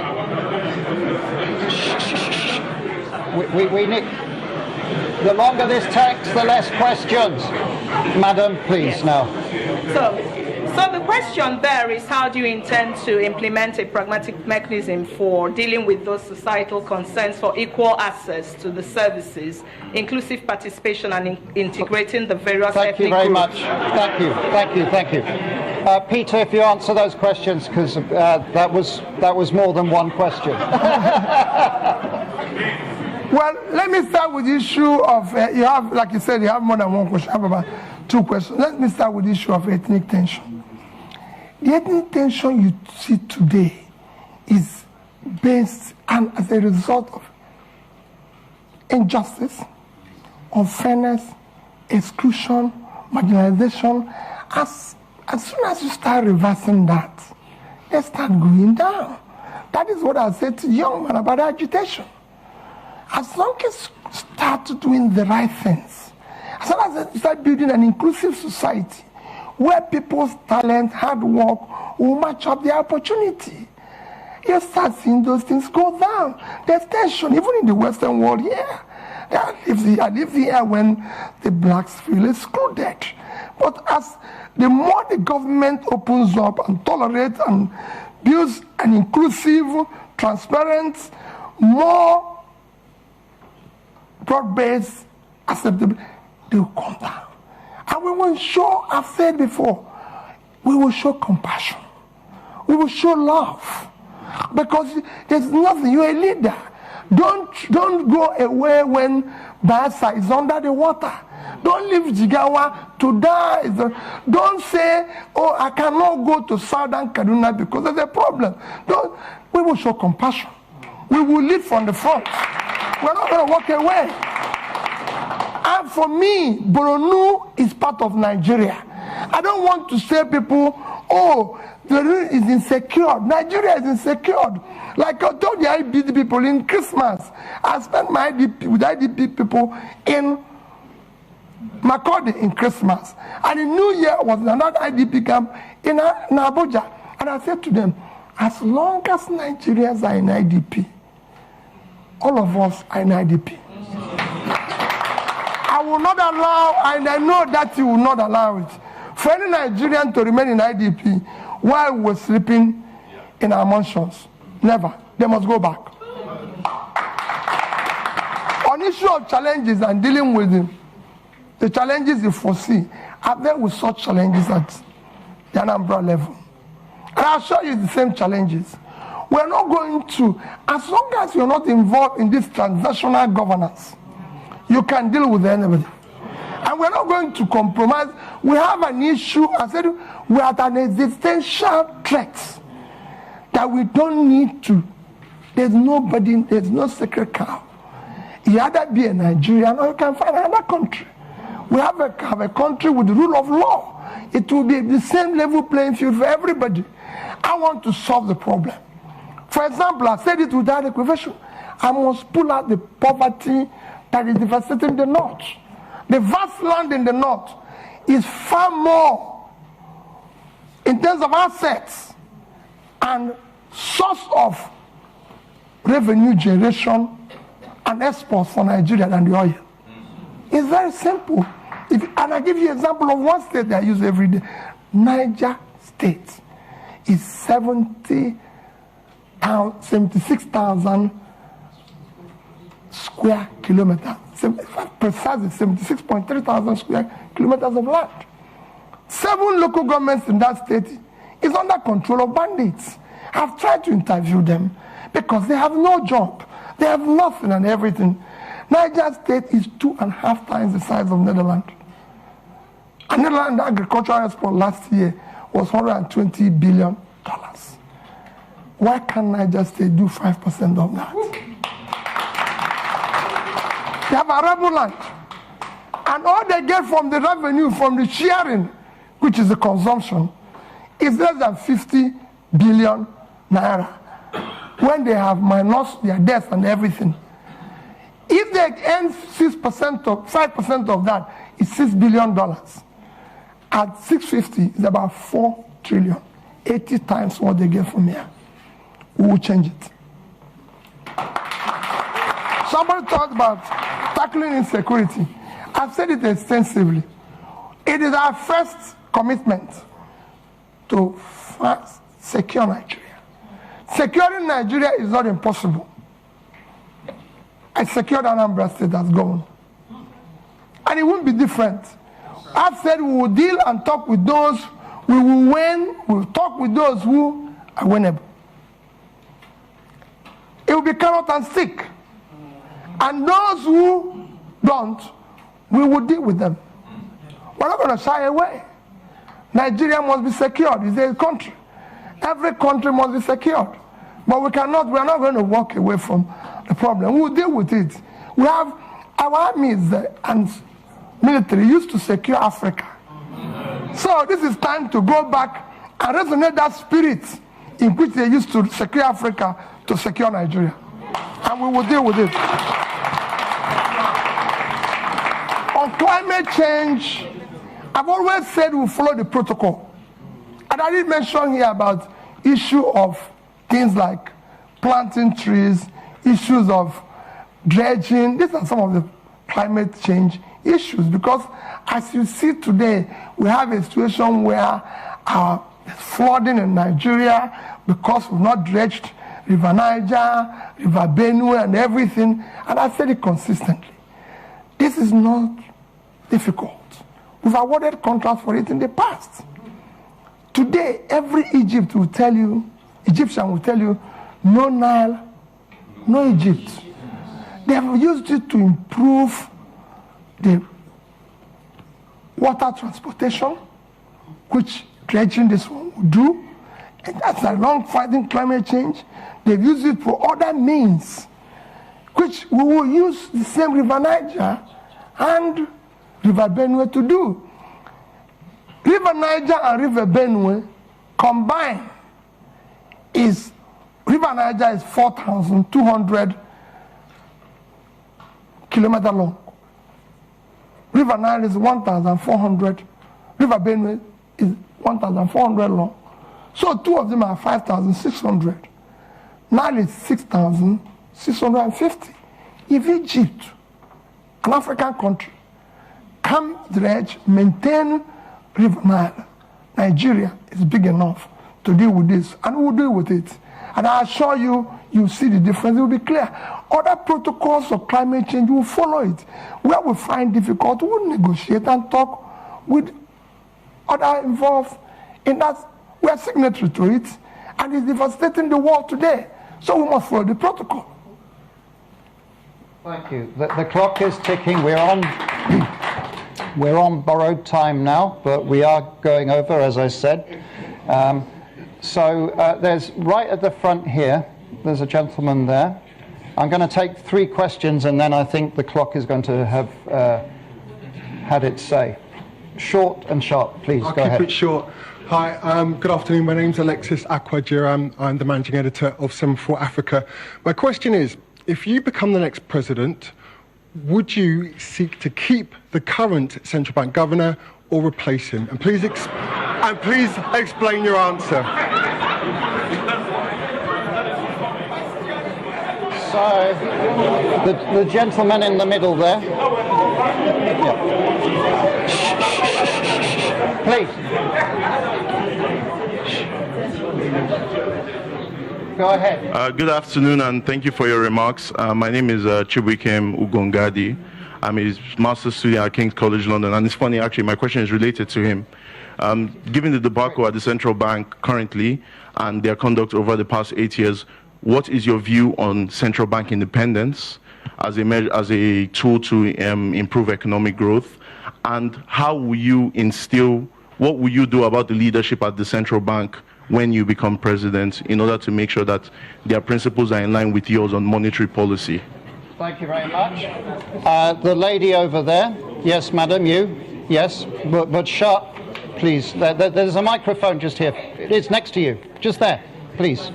We need... The longer this takes, the less questions. Madam, please, yes. Now. So the question there is, how do you intend to implement a pragmatic mechanism for dealing with those societal concerns for equal access to the services, inclusive participation, and integrating the various ethnic groups? Thank you very much. Thank you. Peter, if you answer those questions, because that was more than one question. Well, let me start with the issue of, you have, like you said, you have more than one question. I have about two questions. Let me start with the issue of ethnic tension. The ethnic tension you see today is based and as a result of injustice, unfairness, exclusion, marginalization. As soon as you start reversing that, they start going down. That is what I said to young men about agitation. As long as you start doing the right things, as long as you start building an inclusive society where people's talent, hard work will match up their opportunity, you start seeing those things go down. There's tension, even in the Western world here. I live here when the blacks feel excluded. But as the more the government opens up and tolerates and builds an inclusive, transparent, more broad-based, acceptable, they will come down. And we will show, I've said before, we will show compassion. We will show love. Because there's nothing, you're a leader. Don't go away when Bayelsa is under the water. Don't leave Jigawa to die. Don't say, oh, I cannot go to Southern Kaduna because there's a problem. We will show compassion. We will lead from the front. We're not going to walk away. And for me, Borno is part of Nigeria. I don't want to say people, oh, the region is insecure. Nigeria is insecure. Like I told the IDP people in Christmas, I spent my IDP with IDP people in Makurdi in Christmas. And in New Year was another IDP camp in Abuja. And I said to them, as long as Nigerians are in IDP, all of us are in IDP. I will not allow, and I know that you will not allow it, for any Nigerian to remain in IDP while we're sleeping in our mansions. Never. They must go back. On issue of challenges and dealing with the challenges you foresee are there with such challenges at the Anambra level. And I'll show you the same challenges. We're not going to, as long as you're not involved in this transnational governance, you can deal with anybody. And we're not going to compromise. We have an issue, I said, we're at an existential threat that we don't need to. There's nobody, there's no sacred cow. You either be a Nigerian or you can find another country. We have a country with the rule of law. It will be the same level playing field for everybody. I want to solve the problem. For example, I said it without equivocation. I must pull out the poverty that is devastating the north. The vast land in the north is far more in terms of assets and source of revenue generation and exports for Nigeria than the oil. It's very simple. And I give you an example of one state that I use every day. Niger State is 76,000 square kilometers. Precisely 76.3 thousand square kilometers of land. 7 local governments in that state is under control of bandits. I've tried to interview them because they have no job. They have nothing and everything. Niger State is 2.5 times the size of Netherlands. And Netherlands agricultural export last year was $120 billion. Why can't Niger State do 5% of that? They have arable land. And all they get from the revenue, from the sharing, which is the consumption, is less than 50 billion naira. When they have minus their debts and everything. If they earn 6% or 5% of that, it's $6 billion. At 650, it's about 4 trillion. 80 times what they get from here. We will change it. Somebody talked about tackling insecurity. I've said it extensively. It is our first commitment to secure Nigeria. Securing Nigeria is not impossible. I secured Anambra State, that's gone. And it won't be different. I've said we will deal and talk with those we will win, we will talk with those who are winnable. It will be carrot and stick. And those who don't, we will deal with them. We're not going to shy away. Nigeria must be secured. It's a country. Every country must be secured. But we are not going to walk away from the problem. We'll deal with it. We have our armies and military used to secure Africa. So this is time to go back and resonate that spirit in which they used to secure Africa to secure Nigeria. And we will deal with it. On climate change, I've always said we'll follow the protocol. And I did mention here about issue of things like planting trees, issues of dredging. These are some of the climate change issues, because as you see today, we have a situation where there's flooding in Nigeria because we've not dredged River Niger, River Benue and everything. And I said it consistently. This is not difficult. We've awarded contracts for it in the past. Today, every Egyptian will tell you, no Nile, no Egypt. They have used it to improve the water transportation, which dredging this one will do. And that's a long fighting climate change. They've used it for other means, which we will use the same River Niger and River Benue to do. River Niger and River Benue combined River Niger is 4,200 kilometers long. River Nile is 1,400. River Benue is 1,400 long. So two of them are 5,600. Nile is 6,650. If Egypt, an African country, can dredge, maintain River Nile, Nigeria is big enough to deal with this, and we'll deal with it. And I assure you, you see the difference, it will be clear. other protocols of climate change, we will follow it. Where we find difficult, we will negotiate and talk with other involved in that. We are signatory to it, and it's devastating the world today. So we must follow the protocol. Thank you. The clock is ticking. We're on borrowed time now, but we are going over, as I said. So there's right at the front here, there's a gentleman there. I'm going to take 3 questions, and then I think the clock is going to have had its say. Short and sharp, please. Go ahead. I'll keep it short. Hi, good afternoon. My name's Alexis Akwajiram. I'm the managing editor of Semaphore Africa. My question is, if you become the next president, would you seek to keep the current central bank governor or replace him? And please explain your answer. So, the gentleman in the middle there. Yeah. Please. Go ahead. Good afternoon, and thank you for your remarks. My name is Chibuikem Ugongadi. I'm a master's student at King's College London, and it's funny, actually, my question is related to him. Given the debacle at the central bank currently and their conduct over the past 8 years, what is your view on central bank independence as a tool to improve economic growth? And how will you what will you do about the leadership at the central bank when you become president in order to make sure that their principles are in line with yours on monetary policy? Thank you very much. The lady over there. Yes, madam, you. Yes, but sharp, please. There's a microphone just here. It's next to you. Just there, please.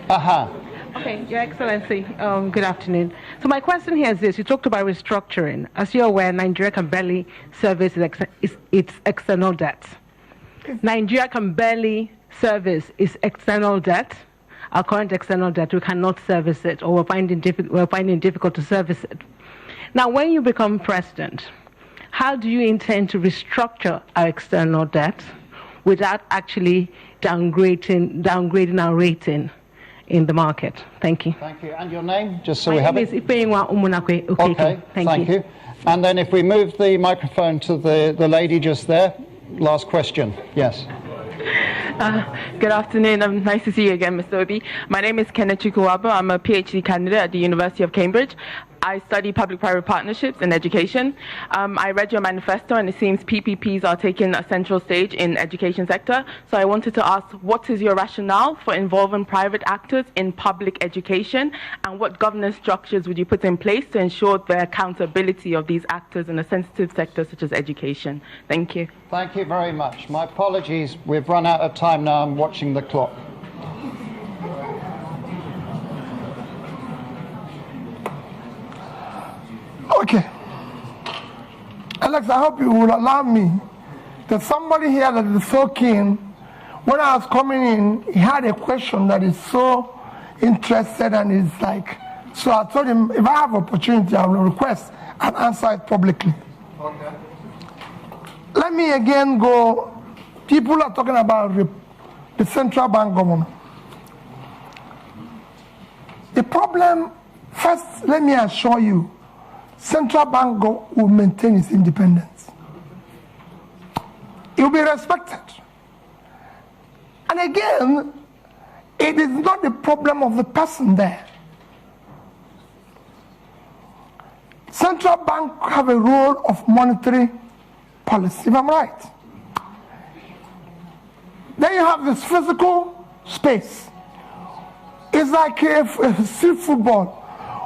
Aha. Okay, Your Excellency, good afternoon. So my question here is this. You talked about restructuring. As you're aware, Nigeria can barely service its external debt. Nigeria can barely service its external debt. Our current external debt, we cannot service it, or we're finding it difficult to service it. Now, when you become president, how do you intend to restructure our external debt without actually downgrading our rating in the market? Thank you. Thank you. And your name, just so we have it? My name is Ifeyinwa Umunakwe. Okay, thank you. And then if we move the microphone to the lady just there, last question. Yes. Good afternoon. Nice to see you again, Mr. Obi. My name is Kenneth Chukwuwabo. I'm a PhD candidate at the University of Cambridge. I study public-private partnerships in education. I read your manifesto, and it seems PPPs are taking a central stage in the education sector. So I wanted to ask, what is your rationale for involving private actors in public education, and what governance structures would you put in place to ensure the accountability of these actors in a sensitive sector such as education? Thank you. Thank you very much. My apologies. We've run out of time now. I'm watching the clock. Okay. Alex, I hope you will allow me. There's somebody here that is so keen. When I was coming in, he had a question that is so interested, and is like, so I told him, if I have opportunity, I will request and answer it publicly. Okay. Let me again go. People are talking about the central bank governor. The problem, first, let me assure you, central bank will maintain its independence. It will be respected. And again, it is not the problem of the person there. Central bank have a role of monetary policy, if I'm right. Then you have this physical space. It's like a street football.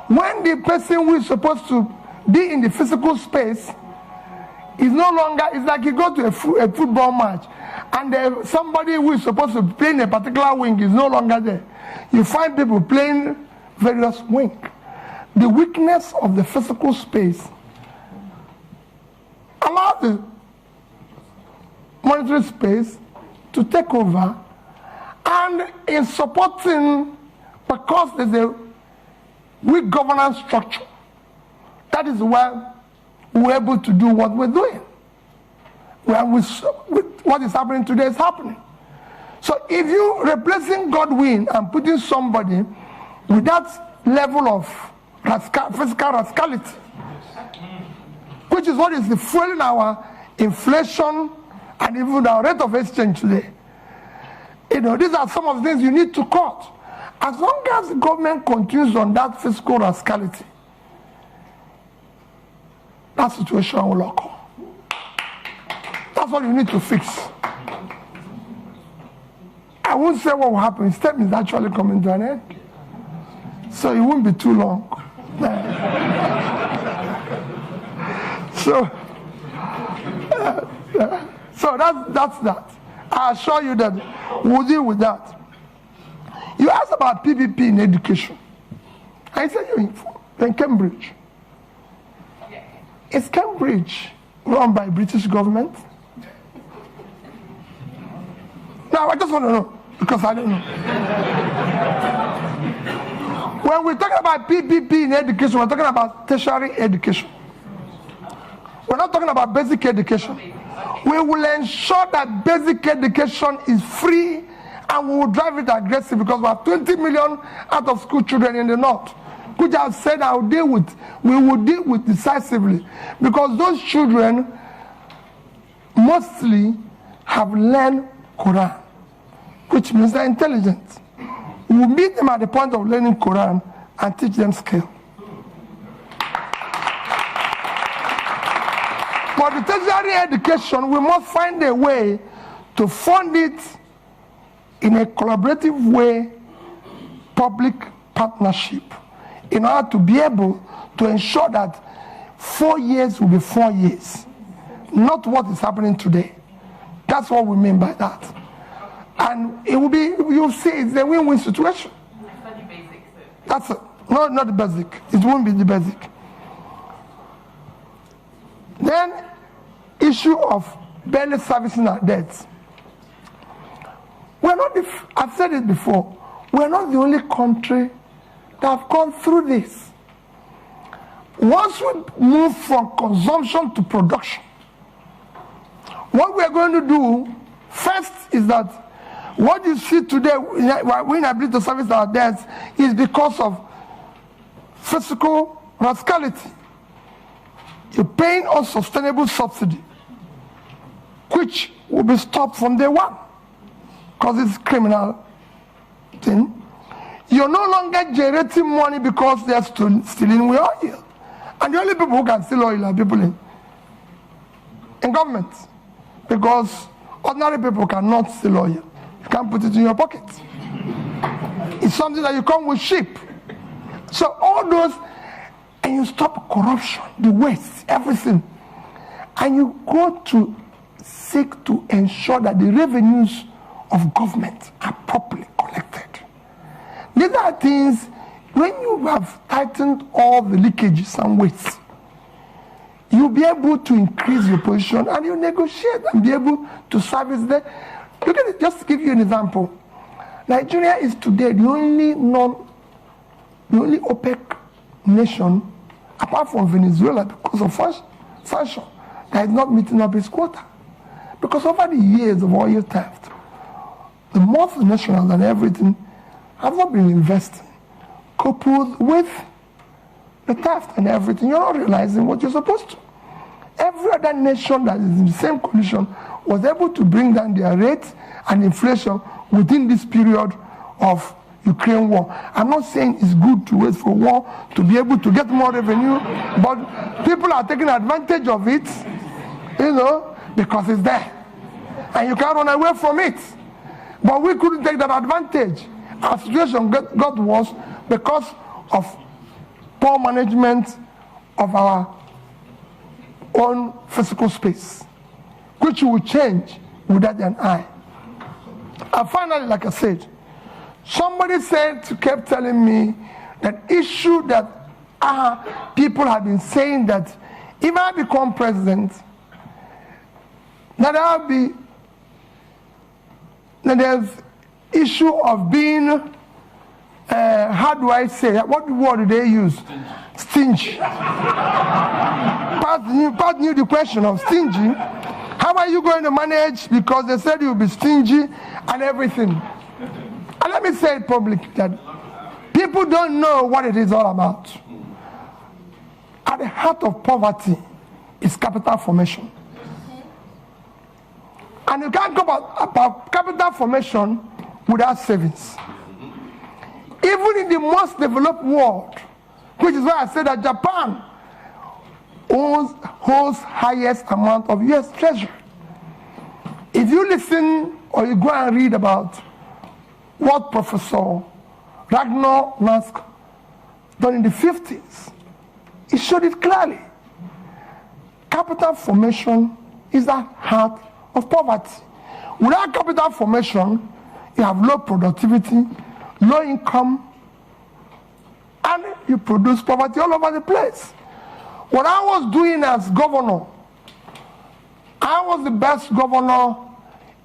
When the person who is supposed to be in the physical space is no longer, it's like you go to a football match, and somebody who is supposed to play in a particular wing is no longer there. You find people playing various wings. The weakness of the physical space allows the monetary space to take over, and in supporting, because there's a weak governance structure, that is where we're able to do what we're doing. What is happening today is happening. So if you're replacing Godwin and putting somebody with that level of fiscal rascality, which is what is fueling our inflation and even our rate of exchange today. These are some of the things you need to cut. As long as the government continues on that fiscal rascality, that situation will occur. That's what you need to fix. I won't say what will happen. His term is actually coming to an end, so it won't be too long. So that's that. I assure you that we'll deal with that. You asked about PPP in education. I said you're in Cambridge. Is Cambridge run by British government? No, I just want to know, because I don't know. When we're talking about PPP in education, we're talking about tertiary education. We're not talking about basic education. We will ensure that basic education is free, and we will drive it aggressive, because we have 20 million out of school children in the north, which I've said we will deal with decisively, because those children mostly have learned Quran, which means they're intelligent. We will meet them at the point of learning Quran and teach them skill. For the tertiary education, we must find a way to fund it in a collaborative way, public partnership, in order to be able to ensure that 4 years will be 4 years, not what is happening today. That's what we mean by that. And it will be, you'll see, it's a win-win situation. That's it. No, not the basic. It won't be the basic. Then, issue of barely servicing our debts. We're not, I've said it before, we're not the only country that have gone through this. Once we move from consumption to production, what we're going to do first is that what you see today, we're inability to service our debts, is because of fiscal rascality. You're paying unsustainable subsidy, which will be stopped from day one, because it's a criminal thing. You're no longer generating money because they're stealing oil. And the only people who can steal oil are people in government, because ordinary people cannot steal oil. You can't put it in your pocket. It's something that you come with sheep. So all those, and you stop corruption, the waste, everything. And you go to seek to ensure that the revenues of government are properly collected. These are things, when you have tightened all the leakages and wastes, you'll be able to increase your position, and you negotiate and be able to service them. Look at it, just to give you an example. Nigeria is today the only OPEC nation, apart from Venezuela, because of sanction, that is not meeting up its quota. Because over the years of oil theft, the multinationals and everything have not been investing, coupled with the theft and everything. You're not realizing what you're supposed to. Every other nation that is in the same condition was able to bring down their rates and inflation within this period of Ukraine war. I'm not saying it's good to wait for war to be able to get more revenue, but people are taking advantage of it, because it's there. And you can't run away from it. But we couldn't take that advantage. Our situation got worse because of poor management of our own physical space, which will change without an eye. And finally, like I said, somebody kept telling me that issue that people have been saying that if I become president, that there's issue of being, how do I say, what word do they use? Stingy. Pat knew the question of stingy. How are you going to manage? Because they said you'll be stingy and everything. And let me say it publicly that people don't know what it is all about. at the heart of poverty is capital formation. And you can't go about capital formation without savings. Even in the most developed world, which is why I said that Japan holds highest amount of US treasury. If you listen or you go and read about what Professor Ragnar Nask done in the 50s, it showed it clearly. Capital formation is the heart of poverty. Without capital formation, you have low productivity, low income, and you produce poverty all over the place. What I was doing as governor, I was the best governor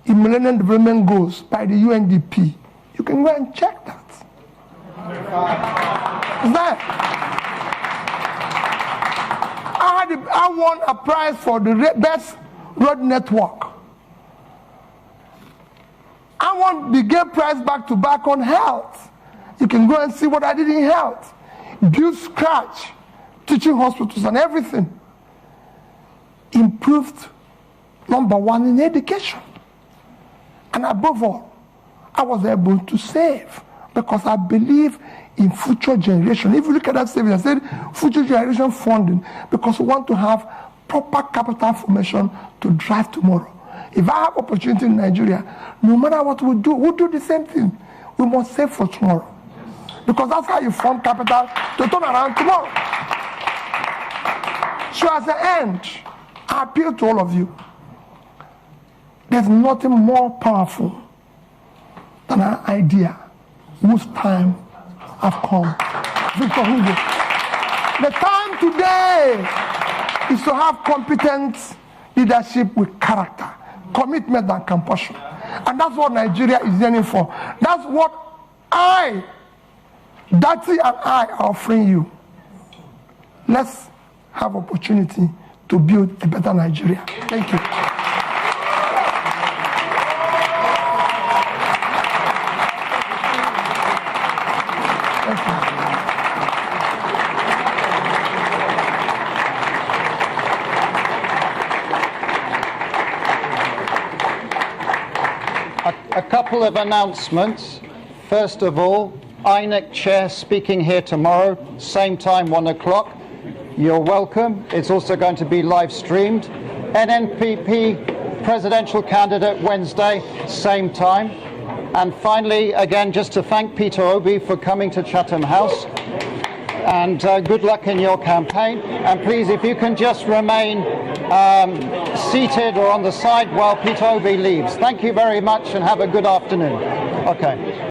in Millennium Development Goals by the UNDP. You can go and check that. I won a prize for the best road network. I won the Gay Prize back to back on health. You can go and see what I did in health. Build scratch, teaching hospitals and everything. Improved #1 in education. And above all, I was able to save because I believe in future generation. If you look at that saving, I said future generation funding because we want to have proper capital formation to drive tomorrow. If I have opportunity in Nigeria, no matter what we do, we'll do the same thing. We must save for tomorrow. Because that's how you form capital to turn around tomorrow. So as an end, I appeal to all of you. There's nothing more powerful than an idea whose time have come. Victor Hugo. The time today is to have competent leadership with character, commitment and compassion. And that's what Nigeria is yearning for. That's what Dati and I are offering you. Let's have opportunity to build a better Nigeria. Thank you. A couple of announcements. First of all, INEC Chair speaking here tomorrow, same time, 1 o'clock. You're welcome. It's also going to be live streamed. NNPP presidential candidate Wednesday, same time. And finally, again, just to thank Peter Obi for coming to Chatham House. And good luck in your campaign. And please, if you can just remain seated or on the side while Peter Obi leaves. Thank you very much and have a good afternoon. Okay.